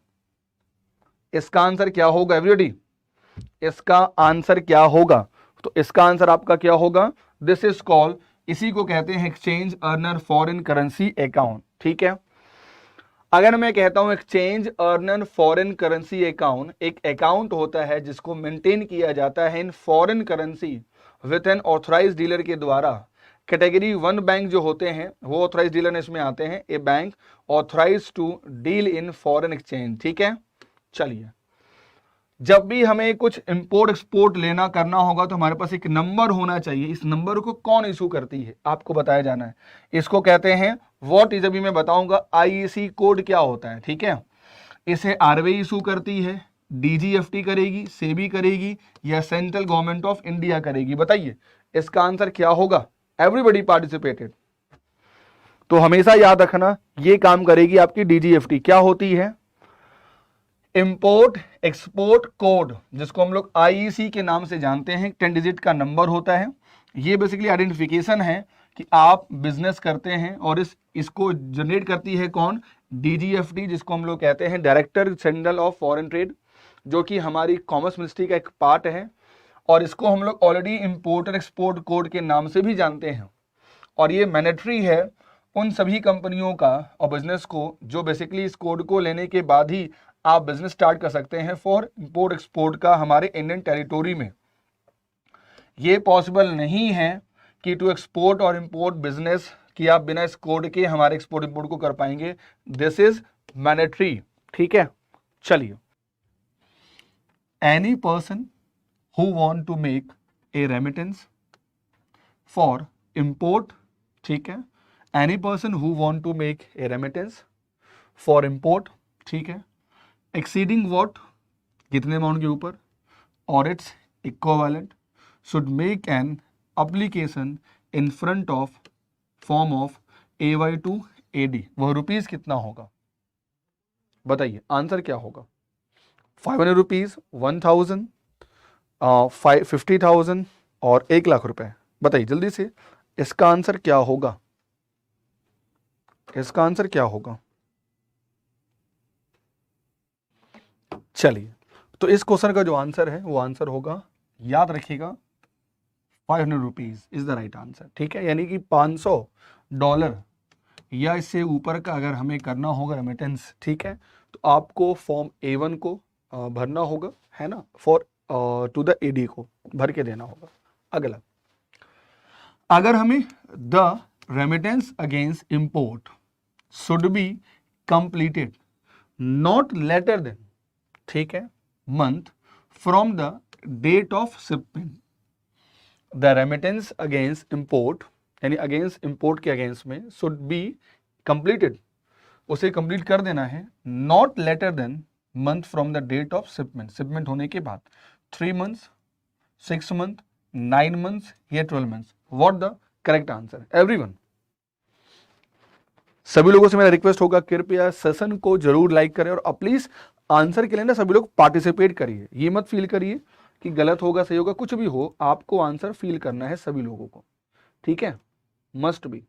S1: इसका आंसर क्या होगा एवरीबॉडी, इसका आंसर क्या होगा? तो इसका आंसर आपका क्या होगा? दिस इज कॉल्ड, इसी को कहते हैं exchange earner foreign currency account. ठीक है, अगर मैं कहता हूं exchange earner foreign currency account, एक अकाउंट होता है जिसको मेंटेन किया जाता है in foreign currency with an authorise dealer के द्वारा। कैटेगरी 1 बैंक जो होते हैं वो ऑथराइज डीलर इसमें आते हैं, a bank authorise to deal in foreign exchange. ठीक है, चलिए जब भी हमें कुछ इंपोर्ट एक्सपोर्ट लेना करना होगा तो हमारे पास एक नंबर होना चाहिए। इस नंबर को कौन इशू करती है आपको बताया जाना है, इसको कहते हैं व्हाट इज, अभी मैं बताऊंगा आईईसी कोड क्या होता है। ठीक है, इसे आरबीआई इशू करती है, डीजीएफटी करेगी, सेबी करेगी या सेंट्रल गवर्नमेंट ऑफ इंडिया करेगी? बताइए इसका आंसर क्या होगा? Everybody participated. तो हमेशा याद रखना ये काम करेगी आपकी डीजीएफटी। क्या होती है? इंपोर्ट एक्सपोर्ट कोड, जिसको हम लोग आईईसी के नाम से जानते हैं, 10 डिजिट का नंबर होता है। ये बेसिकली आइडेंटिफिकेशन है कि आप बिजनेस करते हैं, और इसको जनरेट करती है कौन? डीजीएफटी, जिसको हम लोग कहते हैं director general of foreign trade, जो कि हमारी कॉमर्स मिनिस्ट्री का एक पार्ट है। और इसको हम लोग ऑलरेडी इंपोर्टर एक्सपोर्ट कोड के नाम से भी जानते हैं। और ये मैंडेटरी है उन सभी कंपनियों का और बिजनेस को जो बेसिकली इस कोड को लेने के बाद ही आप बिजनेस स्टार्ट कर सकते हैं फॉर इंपोर्ट एक्सपोर्ट का हमारे इंडियन टेरिटोरी में। ये पॉसिबल नहीं है कि टू एक्सपोर्ट और इंपोर्ट बिजनेस कि आप बिना इस कोड के हमारे एक्सपोर्ट इंपोर्ट को कर पाएंगे। This is mandatory. ठीक है, चलिए any person who want to make a remittance for import, ठीक है, any person who want to make a remittance for import, ठीक है, exceeding what, कितने अमाउंट के ऊपर, or its equivalent should make an application in front of form of AY to AD। वह rupees कितना होगा? बताइए आंसर क्या होगा? 500 रुपीज, 1000, 50,000 और 1,00,000 रुपए? बताइए जल्दी से इसका आंसर क्या होगा, इसका आंसर क्या होगा? चलिए तो इस क्वेश्चन का जो आंसर है वो आंसर होगा, याद रखिएगा, 500 rupees is the right answer. ठीक है, यानी कि $500 या इससे ऊपर का अगर हमें करना होगा रेमिटेंस, ठीक है, तो आपको फॉर्म A1 को भरना होगा, है ना, फॉर टू द एडी को भर के देना होगा। अगला, अगर हमें the remittance against import should be completed not later than, ठीक है, month from the date of shipment, the remittance against import यानी अगेंस्ट इंपोर्ट के अगेंस्ट में शुड बी कंप्लीटेड, उसे कंप्लीट कर देना है, not later than month from the date of shipment, shipment होने के बाद 3 months, 6 months, 9 months या 12 months। What the correct answer? Everyone, सभी लोगों से मेरा रिक्वेस्ट होगा कृपया सेशन को जरूर लाइक करें और प्लीज आंसर के लिए ना सभी लोग पार्टिसिपेट करिए। ये मत फील करिए कि गलत होगा सही होगा, कुछ भी हो आपको आंसर फील करना है सभी लोगों को। ठीक है, मस्ट बी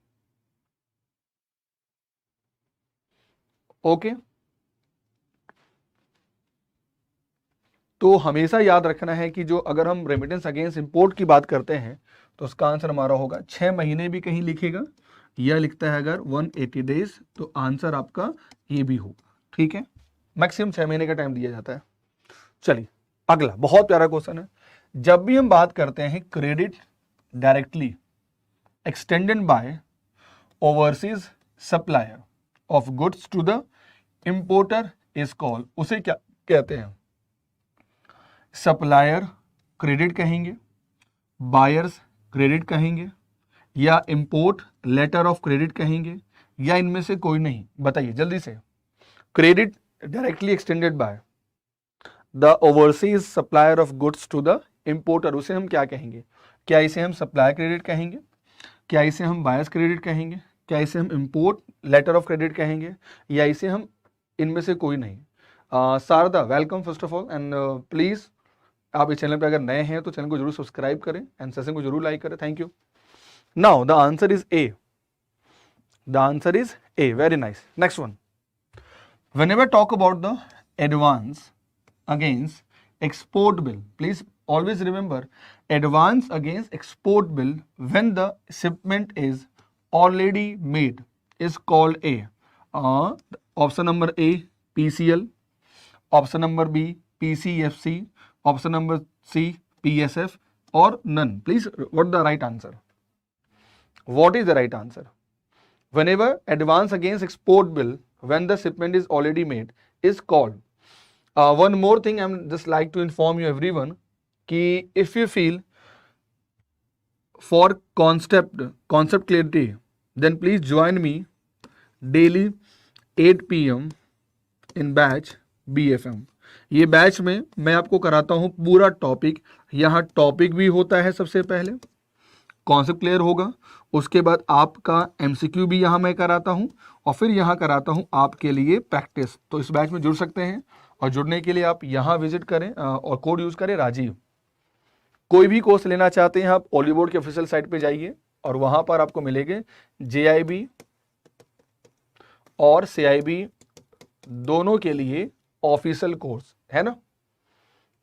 S1: ओके। तो हमेशा याद रखना है कि जो अगर हम रेमिटेंस अगेंस्ट इंपोर्ट की बात करते हैं तो उसका आंसर हमारा होगा 6 महीने भी कहीं लिखेगा या लिखता है अगर 180 डेज तो आंसर आपका ये भी होगा। ठीक है, मैक्सिमम 6 महीने का टाइम दिया जाता है। चलिए अगला बहुत प्यारा क्वेश्चन है। जब भी हम बात करते हैं credit directly extended by overseas supplier of goods to the importer is called, उसे क्या कहते हैं? सप्लायर क्रेडिट कहेंगे, बायर्स क्रेडिट कहेंगे या इंपोर्ट लेटर ऑफ क्रेडिट कहेंगे या इनमें से कोई नहीं? बताइए जल्दी से। Credit directly extended by the overseas supplier of goods to the importer, उसे हम क्या कहेंगे? क्या इसे हम सप्लायर क्रेडिट कहेंगे, क्या इसे हम बायर्स क्रेडिट कहेंगे, क्या इसे हम इंपोर्ट लेटर ऑफ क्रेडिट कहेंगे या इसे हम इनमें से कोई नहीं? Sharda welcome first of all, and please आप इस चैनल पे अगर नए हैं तो चैनल को जरूर सब्सक्राइब करें एंड सेशन को जरूर लाइक करें. Thank you. Now the answer is a. The answer is a. Very nice. Next one. Whenever talk about the advance against export bill, please always remember advance against export bill when the shipment is already made is called A. Option number A PCL, option number B PCFC, option number C PSF, or none. Please, what the right answer? What is the right answer? Whenever advance against export bill when the shipment is already made is called. One more thing I'm just like to inform you everyone कि if you feel for concept clarity then please join me daily 8 PM in batch BFM. ये batch में मैं आपको कराता हूँ पूरा topic. यहाँ topic भी होता है, सबसे पहले कॉन्सेप्ट क्लियर होगा, उसके बाद आपका एमसीक्यू भी यहाँ मैं कराता हूँ और फिर यहाँ कराता हूँ आपके लिए प्रैक्टिस. तो इस बैच में जुड़ सकते हैं और जुड़ने के लिए आप यहाँ विजिट करें और कोड यूज करें राजीव. कोई भी कोर्स लेना चाहते हैं आप ओली बोर्ड के ऑफिशियल साइट पे जाइए और वहां पर आपको मिलेंगे JIB और CIB दोनों के लिए ऑफिशियल कोर्स है ना.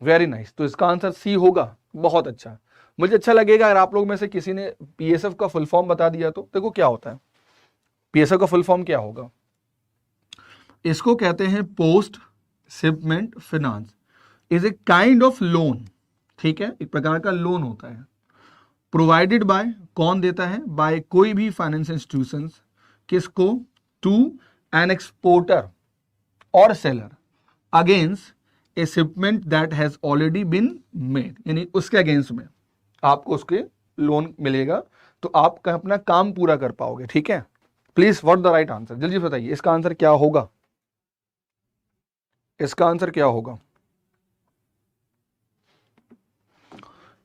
S1: Very nice. तो इसका आंसर सी होगा. बहुत अच्छा. मुझे अच्छा लगेगा अगर आप लोग में से किसी ने PSF का फुल फॉर्म बता दिया. तो देखो क्या होता है PSF का फुल फॉर्म क्या होगा. इसको कहते हैं post shipment finance. Is a kind of loan. ठीक है, एक प्रकार का लोन होता है. प्रोवाइडेड बाय, कौन देता है, बाय कोई भी फाइनेंस इंस्टीट्यूशंस. किसको, टू एन एक्सपोर्टर और seller against a shipment that has already been made. यानी उसके अगेंस्ट में आपको उसके लोन मिलेगा तो आप अपना काम पूरा कर पाओगे. ठीक है. Please what the right answer, जल्दी बताइए इसका आंसर क्या होगा. इसका आंसर क्या होगा.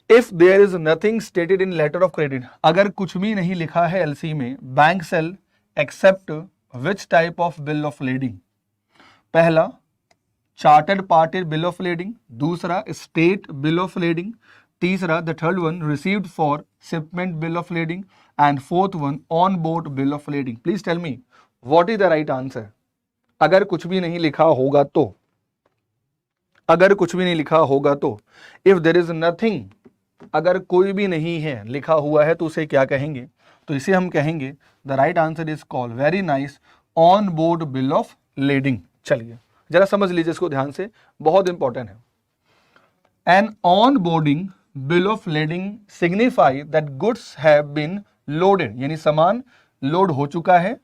S1: If there is nothing stated in letter of credit, अगर कुछ भी नहीं लिखा है एलसी में, bank shall accept which type of bill of lading. पहला chartered party bill of lading, दूसरा स्टेट बिल ऑफ लीडिंग, तीसरा the third one received for shipment bill of lading, and fourth one on board bill of lading. Please tell me what is the right answer. अगर कुछ भी नहीं लिखा होगा तो, अगर कुछ भी नहीं लिखा होगा तो, इफ देयर इज नथिंग, अगर कोई भी नहीं है लिखा हुआ है तो उसे क्या कहेंगे. तो इसे हम कहेंगे the right answer is called, very nice, on board bill of leading. चलिए जरा समझ लीजिए इसको ध्यान से, बहुत इंपॉर्टेंट है. An on boarding bill of lading signify that goods have been loaded, यानी सामान लोड हो चुका है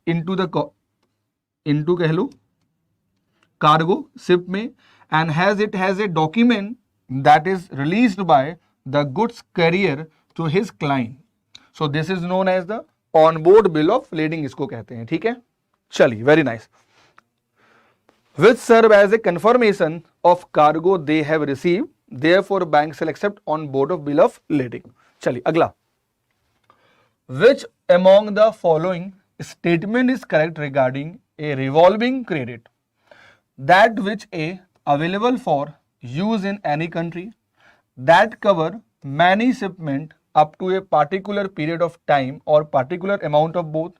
S1: इनटू कह लो कार्गो शिप में, and it has a document that is released by the goods carrier to his client. So this is known as the on board bill of lading, इसको कहते हैं. ठीक है. चलिए very nice. which serve as a confirmation of cargo they have received, therefore bank shall accept on board of bill of lading. चलिए अगला. Which among the following statement is correct regarding a revolving credit? That which a available for use in any country, that cover many shipment up to a particular period of time or particular amount of both,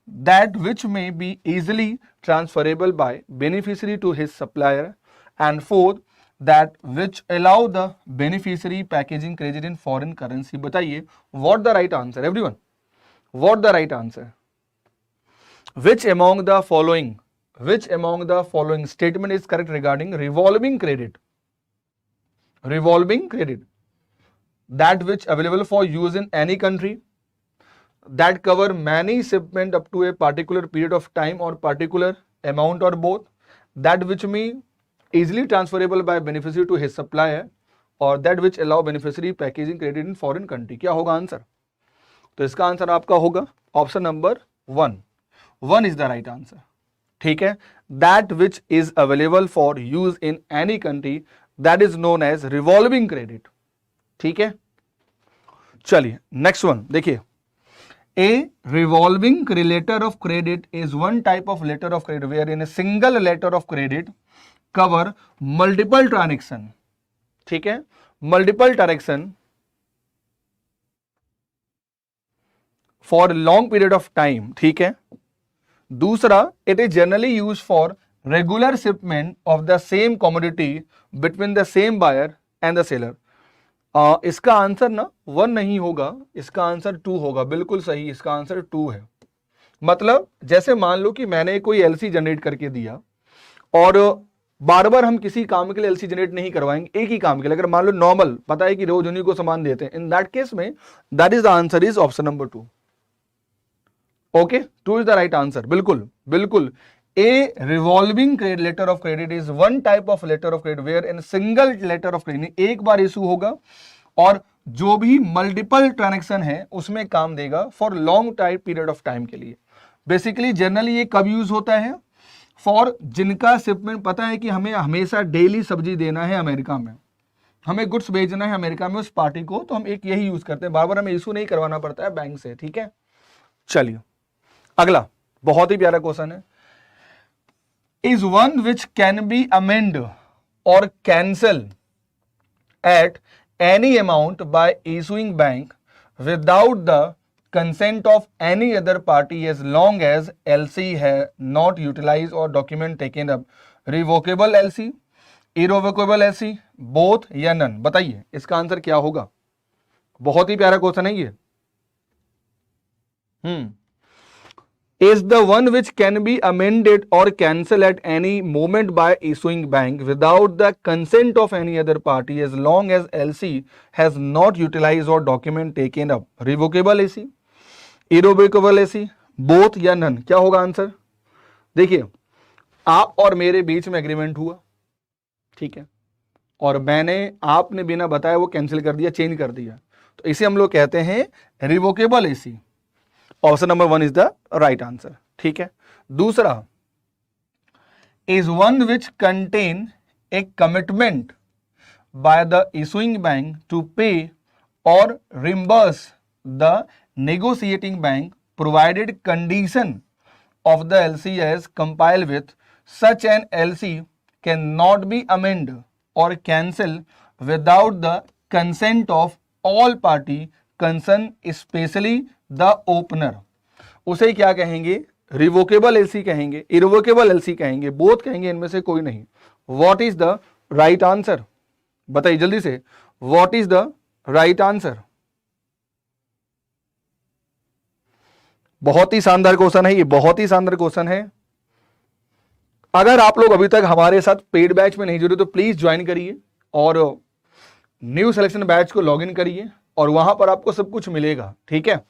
S1: that which may be easily transferable by beneficiary to his supplier, and fourth, that which allow the beneficiary packaging credit in foreign currency. बताइए what the right answer, everyone, what the right answer. Which among the following statement is correct regarding revolving credit? Revolving credit, that which available for use in any country, that cover many shipment up to a particular period of time or particular amount or both, that which may easily transferable by beneficiary to his supplier, or that which allow beneficiary packaging credit in foreign country. क्या होगा answer. तो इसका answer आपका होगा option number 1. 1 is the right answer. ठीक है. that which is available for use in any country, that is known as revolving credit. ठीक है. चलिए नेक्स्ट वन देखिए. A revolving letter of credit is one type of letter of credit wherein a single letter of credit cover multiple transaction, ठीक है, multiple transaction for long period of time, ठीक है। दूसरा, it is generally use for regular shipment of the same commodity between the same buyer and the seller. इसका answer ना 1 नहीं होगा, इसका आंसर 2 होगा, बिल्कुल सही, इसका आंसर 2 है। मतलब जैसे मान लो कि मैंने कोई एलसी जनरेट करके दिया और बार बार हम किसी काम के लिए एलसी जनरेट नहीं करवाएंगे, एक ही काम के लिए। अगर मान लो नॉर्मल पता है कि रोज उन्हीं को सामान देते हैं, इन दैट केस में that is the answer is option number 2। Okay, 2 is the right answer, बिल्कुल बिल्कुल। A revolving letter of credit is one type of letter of credit wherein single letter of credit एक बार issue होगा और जो भी multiple transaction है उसमें काम देगा for long time period of time के लिए। बेसिकली जनरली ये कब यूज होता है? फॉर जिनका शिपमेंट पता है कि हमें हमेशा डेली सब्जी देना है अमेरिका में, हमें गुड्स भेजना है अमेरिका में उस पार्टी को, तो हम एक यही यूज करते हैं, बार बार हमें इशू नहीं करवाना पड़ता है बैंक से, ठीक है। चलिए अगला बहुत ही प्यारा क्वेश्चन है, is one which can be amend और cancel at any amount by issuing bank without the consent of any other party as long as LC है not utilized or document taken up, revocable LC, irrevocable LC, both या none? बताइए इसका answer क्या होगा। बहुत ही प्यारा question है ये। Is the one which can be amended or cancelled at any moment by issuing bank without the consent of any other party as long as LC has not utilized or document taken up, revocable AC, irrevocable AC, both या none? क्या होगा answer? देखिए आप और मेरे बीच में agreement हुआ, ठीक है, और मैंने आपने बिना बताए वो कैंसिल कर दिया, चेंज कर दिया, तो इसे हम लोग कहते हैं revocable LC. Option number 1 is the right answer, ठीक है। दूसरा, is one which contain a commitment by the issuing bank to pay और reimburse the negotiating bank provided condition of the LC as compiled with such an LC cannot be amended or cancelled without the consent of all party concerned, especially the opener। उसे क्या कहेंगे? Revocable LC कहेंगे, irrevocable LC कहेंगे, both कहेंगे, इनमें से कोई नहीं। What is the right answer? बताइए जल्दी से, what is the right answer? बहुत ही शानदार क्वेश्चन है ये, बहुत ही शानदार क्वेश्चन है। अगर आप लोग अभी तक हमारे साथ पेड बैच में नहीं जुड़े तो प्लीज ज्वाइन करिए और न्यू सिलेक्शन बैच को लॉगिन करिए और वहां पर आपको सब कुछ मिलेगा, ठीक है।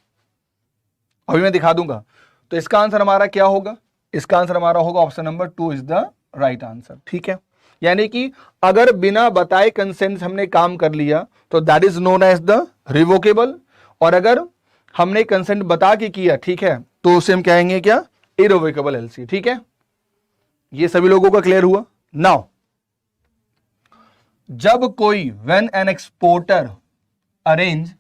S1: अभी मैं दिखा दूंगा। तो इसका आंसर हमारा क्या होगा? इसका आंसर हमारा होगा option number 2 is the right answer, ठीक है। यानी कि अगर बिना बताए कंसेंट हमने काम कर लिया तो that is known as the revocable, और अगर हमने कंसेंट बता के किया, ठीक है, तो उसे हम कहेंगे क्या? इरिवोकेबल एलसी, ठीक है। ये सभी लोगों का क्लियर हुआ? नाउ जब कोई when an exporter arrange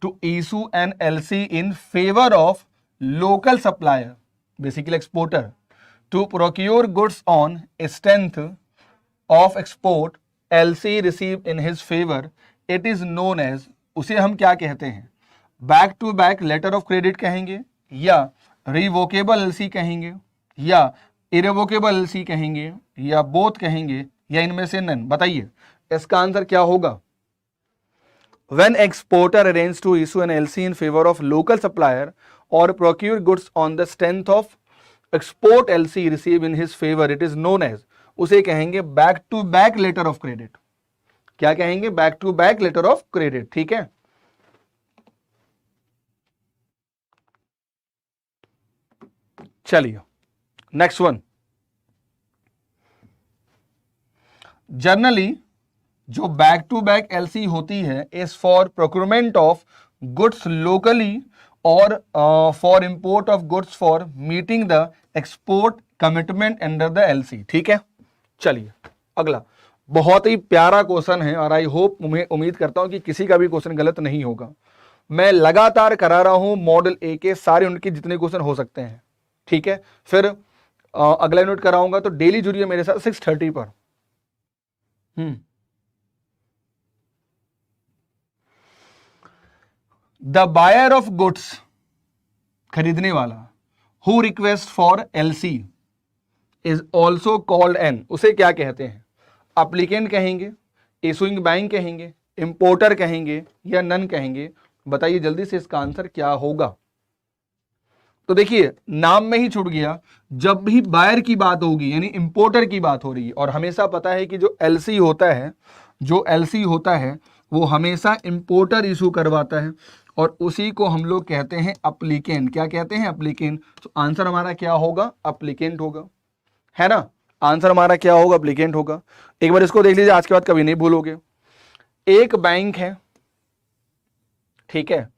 S1: to issue an LC in favour of local supplier, basically exporter, to procure goods on strength of export LC receive in his favour, it is known as, उसे हम क्या कहते हैं? Back to back letter of credit कहेंगे, या revocable LC कहेंगे, या irrevocable LC कहेंगे, या बोथ कहेंगे, या इनमें से नन? बताइए इसका आंसर क्या होगा। When exporter arranges to issue an LC in favor of local supplier or procure goods on the strength of export LC received in his favor, it is known as, उसे कहेंगे back to back letter of credit. क्या कहेंगे? Back to back letter of credit, ठीक है। चलिए next one. Generally जो back to back LC होती है is for procurement of goods locally और for import of goods for meeting the export commitment under the LC, ठीक है। चलिए अगला बहुत ही प्यारा क्वेश्चन है और आई होप, उम्मीद करता हूं कि किसी का भी क्वेश्चन गलत नहीं होगा। मैं लगातार करा रहा हूं मॉडल ए के सारे उनके जितने क्वेश्चन हो सकते हैं, ठीक है। फिर अगला यूनिट कराऊंगा, तो डेली जुड़िए मेरे साथ 6:30 पर, द बायर ऑफ गुड्स, खरीदने वाला, who request for LC is also called an, उसे क्या कहते हैं? अप्लीकेंट कहेंगे, इशूइंग बैंक कहेंगे, इंपोर्टर कहेंगे या नन कहेंगे? बताइए जल्दी से इसका आंसर क्या होगा। तो देखिए नाम में ही छूट गया, जब भी बायर की बात होगी यानी इंपोर्टर की बात हो रही है, और हमेशा पता है कि जो एलसी होता है, जो एलसी होता है वो हमेशा इंपोर्टर इशू करवाता है, और उसी को हम लोग कहते हैं अप्लीकेंट। क्या कहते हैं? अप्लीकेंट। तो आंसर हमारा क्या होगा? अप्लीकेंट होगा, है ना। आंसर हमारा क्या होगा? अप्लीकेंट होगा। एक बार इसको देख लीजिए, आज के बाद कभी नहीं भूलोगे। एक बैंक है, ठीक है,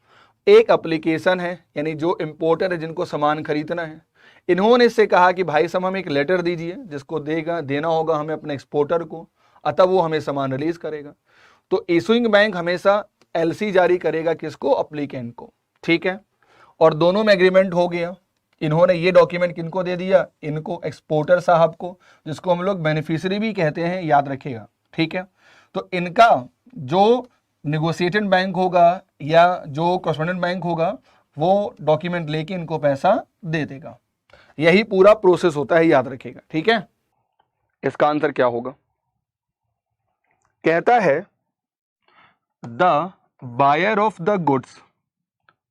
S1: एक एप्लीकेशन है, यानी जो इंपोर्टर है जिनको सामान खरीदना है, इन्होंने इससे कहा कि भाई साहब हमें एक लेटर दीजिए जिसको देना होगा हमें अपने एक्सपोर्टर को, अतः वो हमें सामान रिलीज करेगा। तो इशूइंग बैंक हमेशा एलसी जारी करेगा, किसको? अप्लीकेंट को, ठीक है। और दोनों में एग्रीमेंट हो गया, इन्होंने ये डॉक्यूमेंट किनको दे दिया? इनको, एक्सपोर्टर साहब को, जिसको हम लोग बेनिफिशियरी भी कहते हैं, याद रखिएगा, ठीक है। तो इनका जो निगोशिएटेड बैंक होगा या जो कॉरस्पॉन्डेंट बैंक होगा वो डॉक्यूमेंट लेके इनको पैसा दे देगा। यही पूरा प्रोसेस होता है, याद रखिएगा, ठीक है। इसका आंसर क्या होगा? कहता है the buyer of the goods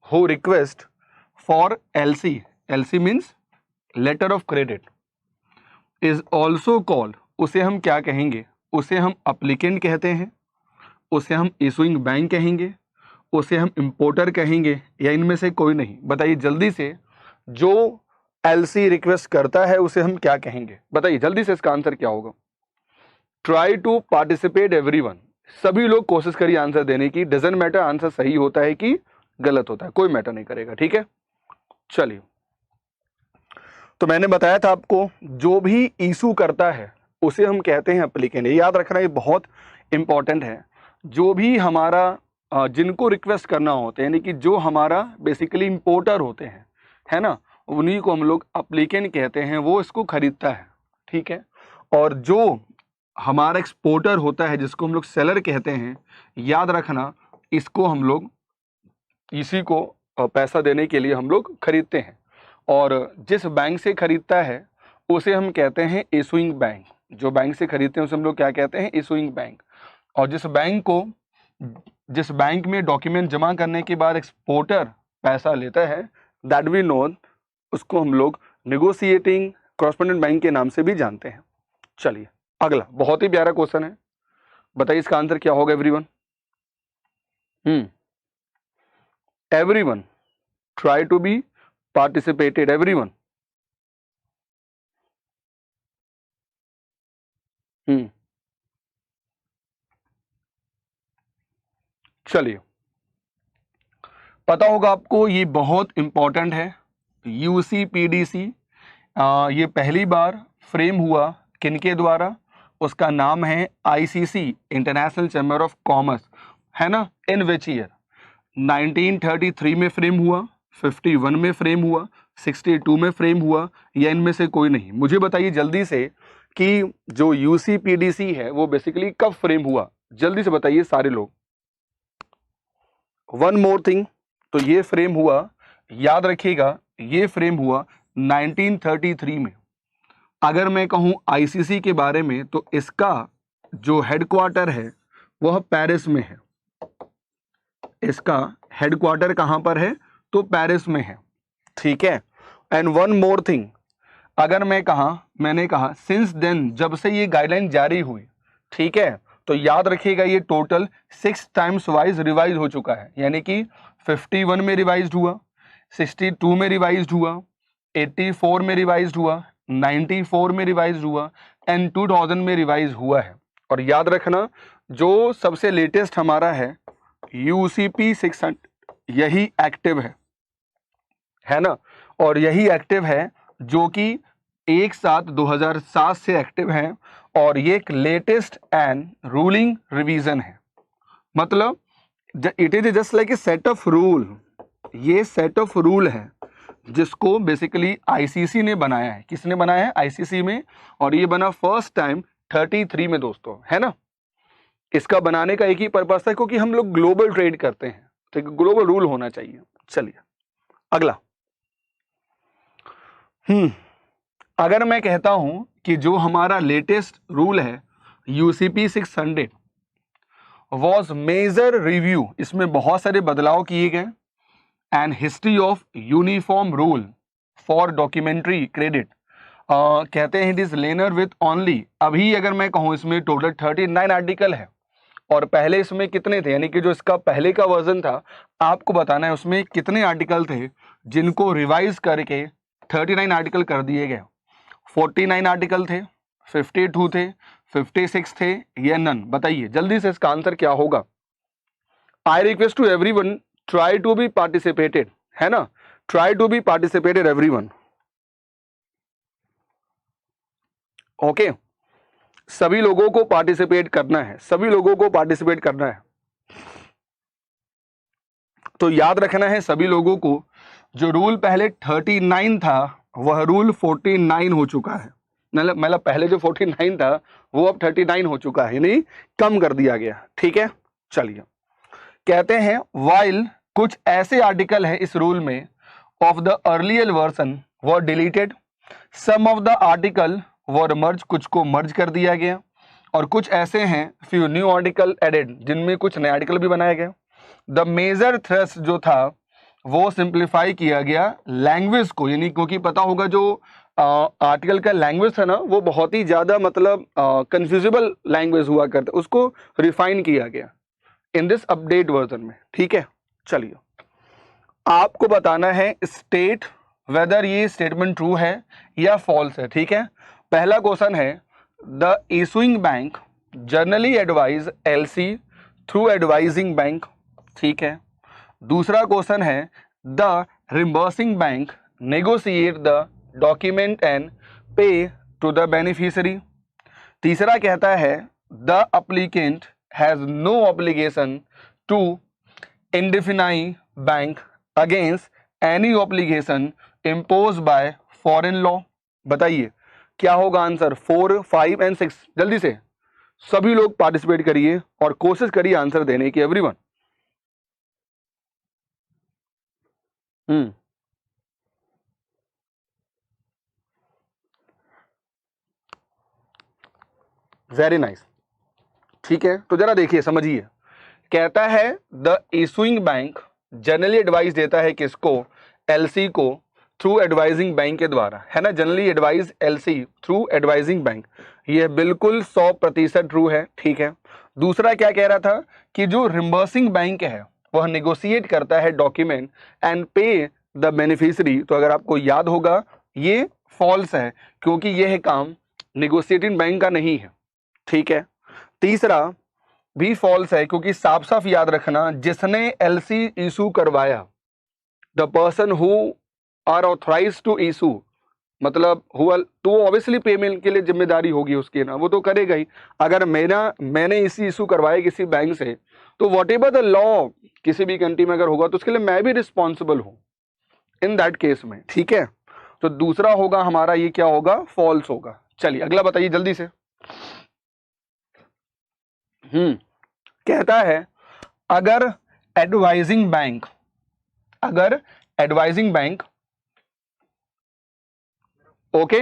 S1: who request for LC, LC means letter of credit, is also called, उसे हम क्या कहेंगे? उसे हम अप्लीकेंट कहते हैं, उसे हम इशूइंग बैंक कहेंगे, उसे हम इंपोर्टर कहेंगे, या इनमें से कोई नहीं? बताइए जल्दी से, जो एलसी रिक्वेस्ट करता है उसे हम क्या कहेंगे? बताइए जल्दी से, इसका आंसर क्या होगा? ट्राई टू पार्टिसिपेट एवरीवन, सभी लोग कोशिश करिए आंसर देने की। डजंट मैटर आंसर सही होता है कि गलत होता है, कोई मैटर नहीं करेगा, ठीक है। चलिए, तो मैंने बताया था आपको, जो भी इशू करता है उसे हम कहते हैं एप्लीकेंट। ये याद रखना, ये बहुत इंपॉर्टेंट है। जो भी हमारा जिनको रिक्वेस्ट करना होता है, यानी कि जो हमारा बेसिकली इंपोर्टर होते हैं, है ना, उन्हीं को हम लोग एप्लीकेंट कहते हैं, वो इसको खरीदता है, ठीक है। और जो हमारा एक्सपोर्टर होता है, जिसको हम लोग सेलर कहते हैं, याद रखना, इसको हम लोग, इसी को पैसा देने के लिए हम लोग खरीदते हैं। और जिस बैंक से खरीदता है उसे हम कहते हैं इशूइंग बैंक। जो बैंक से खरीदते हैं उसे हम लोग क्या कहते हैं? Issuing bank. और जिस बैंक में डॉक्यूमेंट जमा करने के बाद एक्सपोर्टर पैसा लेता है, दैट वी नो, उसको हम लोग नेगोशिएटिंग कॉरस्पॉन्डेंट बैंक के नाम से भी जानते हैं। चलिए अगला, बहुत ही प्यारा क्वेश्चन है, बताइए इसका आंसर क्या होगा everyone? Everyone try to be participated, everyone. चलिए, पता होगा आपको, ये बहुत इंपॉर्टेंट है। यूसीपीडीसी ये पहली बार फ्रेम हुआ किनके द्वारा? उसका नाम है ICC, international chamber of commerce, है ना। इन विच ईयर? 1933 में फ्रेम हुआ, 51 में फ्रेम हुआ, 62 में फ्रेम हुआ, या इनमें से कोई नहीं? मुझे बताइए जल्दी से कि जो यूसीपीडीसी है वो बेसिकली कब फ्रेम हुआ? जल्दी से बताइए सारे लोग। वन मोर थिंग, तो ये फ्रेम हुआ, याद रखिएगा, ये फ्रेम हुआ 1933 में। अगर मैं कहूं आईसीसी के बारे में, तो इसका जो हेडक्वार्टर है वह पेरिस में है। इसका हेडक्वार्टर कहां पर है? तो पेरिस में है, ठीक है। एंड वन मोर थिंग, अगर मैंने कहा सिंस देन, जब से ये गाइडलाइन जारी हुई, ठीक है, तो याद रखिएगा ये टोटल 6 टाइम्स वाइज रिवाइज हो चुका है। यानी कि 51 में रिवाइज हुआ, 62 में रिवाइज हुआ, 84 में रिवाइज हुआ, 94 में रिवाइज हुआ, एंड 2000 में रिवाइज हुआ है। और याद रखना, जो सबसे लेटेस्ट हमारा है यूसीपी 600, यही एक्टिव है ना। और यही एक्टिव है जो कि 1/7/2007 से एक्टिव है, और ये एक लेटेस्ट एंड रूलिंग रिवीजन है। मतलब it is just like A set of rule, ये सेट ऑफ रूल है जिसको बेसिकली आईसीसी ने बनाया है। किसने बनाया है? आईसीसी में। और ये बना फर्स्ट टाइम 33 में दोस्तों, है ना। इसका बनाने का एक ही पर्पस है, क्योंकि हम लोग ग्लोबल ट्रेड करते हैं, तो ग्लोबल रूल होना चाहिए। चलिए अगला। अगर मैं कहता हूं कि जो हमारा लेटेस्ट रूल है यूसीपी 600 वॉज मेजर रिव्यू, इसमें बहुत सारे बदलाव किए गए, and history of uniform rule for documentary credit, कहते हैं it is learner with only, अभी अगर मैं कहूं इसमें टोटल 39 आर्टिकल है, और पहले इसमें कितने थे, यानी कि जो इसका पहले का वर्जन था आपको बताना है उसमें कितने आर्टिकल थे जिनको रिवाइज करके 39 आर्टिकल कर दिए गए। 49 आर्टिकल थे, 52 थे, 56 थे या नन, बताइए जल्दी से इसका आंसर क्या होगा। I request to everyone try to be participated, है ना, try to be participated everyone. Okay, सभी लोगों को पार्टिसिपेट करना है, सभी लोगों को पार्टिसिपेट करना है। तो याद रखना है सभी लोगों को, जो रूल पहले 39 था वह रूल 49 हो चुका है, मतलब पहले जो 49 था वो अब 39 हो चुका है, यानी कम कर दिया गया, ठीक है। चलिए कहते हैं वाइल कुछ ऐसे आर्टिकल है इस रूल में of the earlier version were deleted, some of the article were merge, कुछ को मर्ज कर दिया गया, और कुछ ऐसे हैं फ्यू न्यू आर्टिकल एडेड, जिनमें कुछ नए आर्टिकल भी बनाए गए। द मेजर थ्रस्ट जो था वो सिंप्लीफाई किया गया लैंग्वेज को, यानी क्योंकि पता होगा जो आर्टिकल का लैंग्वेज था ना वो बहुत ही ज्यादा मतलब कंफ्यूजिबल लैंग्वेज हुआ करता, उसको रिफाइन किया गया इन दिस अपडेट वर्जन में, ठीक है। चलिए आपको बताना है स्टेट वेदर ये स्टेटमेंट ट्रू है या फॉल्स है, ठीक है। पहला क्वेश्चन है the issuing bank generally advise LC through advising bank, ठीक है। दूसरा क्वेश्चन है the reimbursing bank negotiate the document and pay to the beneficiary. तीसरा कहता है the applicant has no obligation to indemnify bank against any obligation impose by foreign law. बताइए क्या होगा आंसर, 4, 5 एंड 6। जल्दी से सभी लोग पार्टिसिपेट करिए और कोशिश करिए आंसर देने की, एवरीवन। वेरी नाइस, ठीक है। तो जरा देखिए समझिए, कहता है the issuing bank generally advice देता है किसको, एलसी को, थ्रू एडवाइजिंग बैंक के द्वारा, है ना, generally advise LC through advising bank, ये बिल्कुल 100% ट्रू है, ठीक है। दूसरा क्या कह रहा था कि जो रिम्बर्सिंग बैंक है वह नेगोशिएट करता है डॉक्यूमेंट एंड पे द बेनिफिशियरी, तो अगर आपको याद होगा ये फॉल्स है क्योंकि यह काम नेगोशिएटिंग बैंक का नहीं है, ठीक है। तीसरा भी फॉल्स है क्योंकि साफ साफ याद रखना जिसने एलसी इशू करवाया, the person who are authorise to issue, मतलब हुआ तो ऑब्वियसली पेमेंट के लिए जिम्मेदारी होगी उसकी ना, वो तो करेगा ही। अगर मैंने इसी इशू करवाया किसी बैंक से, तो वॉट एवर द लॉ किसी भी कंट्री में अगर होगा तो उसके लिए मैं भी रिस्पॉन्सिबल हूं इन दैट केस में, ठीक है। तो दूसरा होगा हमारा, ये क्या होगा, फॉल्स होगा। चलिए अगला बताइए जल्दी से। कहता है अगर एडवाइजिंग बैंक, ओके,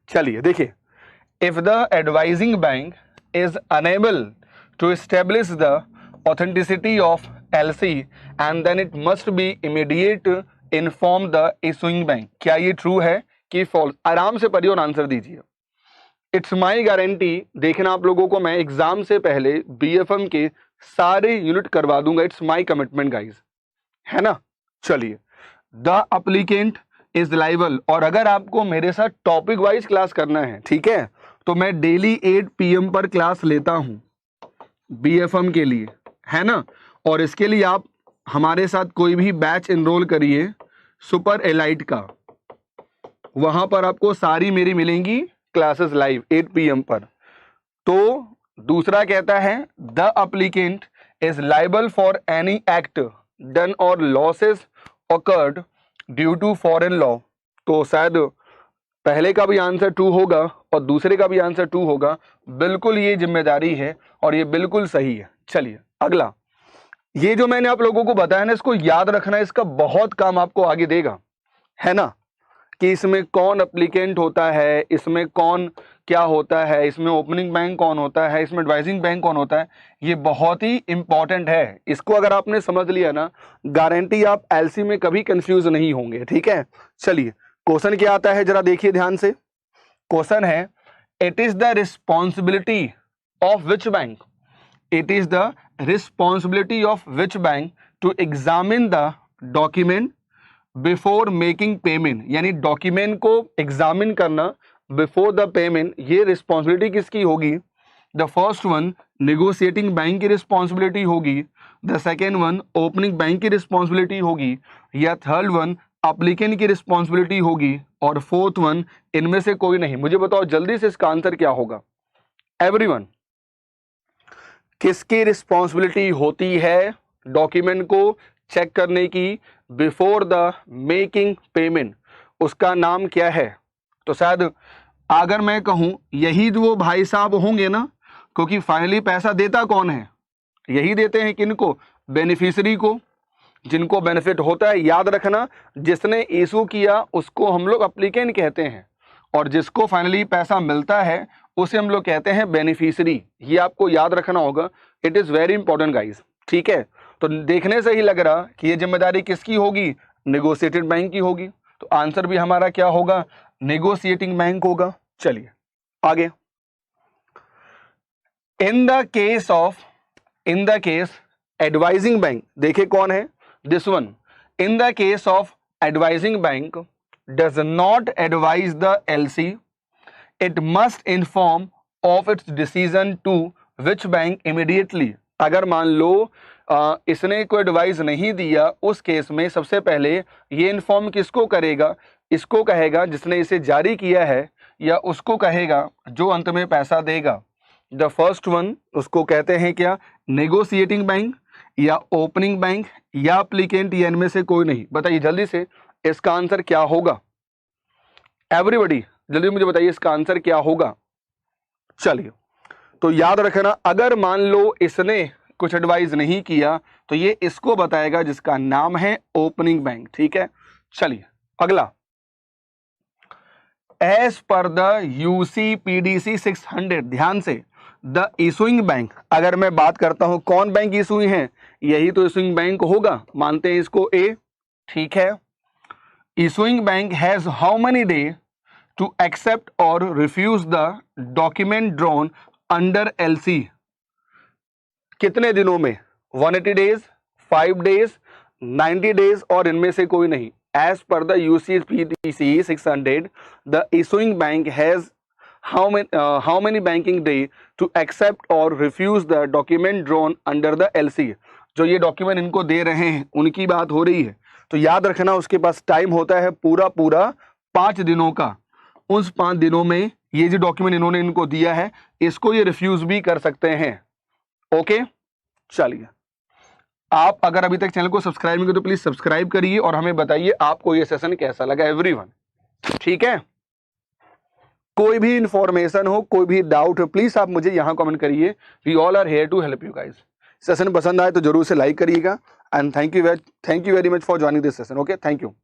S1: चलिए देखिए, if the advising bank is unable to establish the authenticity of LC and then it must be immediate inform the issuing bank, क्या ये ट्रू है कि फॉल्स? आराम से पढ़िए और आंसर दीजिए। इट्स माई गारंटी, देखना आप लोगों को मैं एग्जाम से पहले बीएफएम के सारे यूनिट करवा दूंगा, इट्स माई कमिटमेंट गाइज, है ना। चलिए द अप्लीकेंट इज लाइबल, और अगर आपको मेरे साथ टॉपिक वाइज क्लास करना है, ठीक है, तो मैं डेली 8 PM पर क्लास लेता हूं बीएफएम के लिए, है ना। और इसके लिए आप हमारे साथ कोई भी बैच एनरोल करिए सुपर एलाइट का, वहां पर आपको सारी मेरी मिलेंगी क्लासेस लाइव 8 PM पर। तो दूसरा कहता है the applicant is liable for any act done और losses occurred due to foreign law, तो शायद पहले का भी आंसर 2 होगा और दूसरे का भी आंसर 2 होगा, बिल्कुल ये जिम्मेदारी है और ये बिल्कुल सही है। चलिए अगला, ये जो मैंने आप लोगों को बताया ना, इसको याद रखना, इसका बहुत काम आपको आगे देगा, है ना, कि इसमें कौन एप्लीकेंट होता है, इसमें कौन क्या होता है, इसमें ओपनिंग बैंक कौन होता है, इसमें एडवाइजिंग बैंक कौन होता है, ये बहुत ही इंपॉर्टेंट है। इसको अगर आपने समझ लिया ना, गारंटी आप एलसी में कभी कंफ्यूज नहीं होंगे, ठीक है। चलिए क्वेश्चन क्या आता है जरा देखिए ध्यान से। क्वेश्चन है, it is the responsibility of which bank, it is the responsibility of which bank to examine the document before making payment, यानी डॉक्यूमेंट को एग्जामिन करना बिफोर द पेमेंट, ये रिस्पॉन्सिबिलिटी किसकी होगी? The first one negotiating bank की responsibility होगी, the second one opening bank की responsibility होगी, या थर्ड वन एप्लीकेंट की रिस्पॉन्सिबिलिटी होगी, और फोर्थ वन इनमें से कोई नहीं। मुझे बताओ जल्दी से इसका आंसर क्या होगा एवरीवन, किसकी रिस्पॉन्सिबिलिटी होती है डॉक्यूमेंट को चेक करने की बिफोर द मेकिंग पेमेंट? उसका नाम क्या है? तो शायद अगर मैं कहूं यही जो वो भाई साहब होंगे ना, क्योंकि फाइनली पैसा देता कौन है? यही देते हैं किनको? बेनिफिशियरी को, जिनको बेनिफिट होता है। याद रखना, जिसने इशू किया उसको हम लोग एप्लीकेंट कहते हैं, और जिसको फाइनली पैसा मिलता है उसे हम लोग कहते हैं बेनिफिशियरी। ये आपको याद रखना होगा, it is very important guys, ठीक है। तो देखने से ही लग रहा कि ये जिम्मेदारी किसकी होगी? नेगोशिएटेड बैंक की होगी। तो आंसर भी हमारा क्या होगा? नेगोशिएटिंग बैंक होगा। चलिए आगे, in the case advising bank, देखिए कौन है this one, in the case of advising bank does not advise the LC, it must inform of its decision to which bank immediately. अगर मान लो इसने कोई एडवाइस नहीं दिया, उस केस में सबसे पहले ये इन्फॉर्म किसको करेगा? इसको कहेगा जिसने इसे जारी किया है, या उसको कहेगा जो अंत में पैसा देगा। द फर्स्ट वन उसको कहते हैं क्या? नेगोशिएटिंग बैंक, या ओपनिंग बैंक, या एप्लीकेंट, या इनमें से कोई नहीं। बताइए जल्दी से इसका आंसर क्या होगा? एवरीबॉडी जल्दी मुझे बताइए इसका आंसर क्या होगा। चलिए तो याद रखना, अगर मान लो इसने कुछ एडवाइस नहीं किया तो ये इसको बताएगा जिसका नाम है ओपनिंग बैंक, ठीक है। चलिए अगला, एज पर द यूसीपीडीसी 600, ध्यान से, द इशुइंग बैंक, अगर मैं बात करता हूं कौन बैंक इशुइंग है, यही तो इशुइंग बैंक होगा, मानते हैं इसको ए, ठीक है। Issuing bank has how many day to accept और refuse the document drawn under LC? कितने दिनों में? 180 डेज, 5 डेज, 90 डेज, और इनमें से कोई नहीं। As per the UCPDC 600, the issuing bank has how many banking day to accept और refuse the document drawn under the LC? जो ये डॉक्यूमेंट इनको दे रहे हैं उनकी बात हो रही है। तो याद रखना उसके पास टाइम होता है पूरा 5 दिनों का। उस 5 दिनों में ये जो डॉक्यूमेंट इन्होंने इनको दिया है इसको ये रिफ्यूज भी कर सकते हैं। ओके चलिए, आप अगर अभी तक चैनल को सब्सक्राइब नहीं किया तो प्लीज सब्सक्राइब करिए और हमें बताइए आपको ये सेशन कैसा लगा एवरीवन, ठीक है। कोई भी इंफॉर्मेशन हो, कोई भी डाउट हो, प्लीज आप मुझे यहां कमेंट करिए। We all are here to help you guys. Session पसंद आए तो जरूर से लाइक करिएगा and thank you very much for joining this session. Okay, thank you.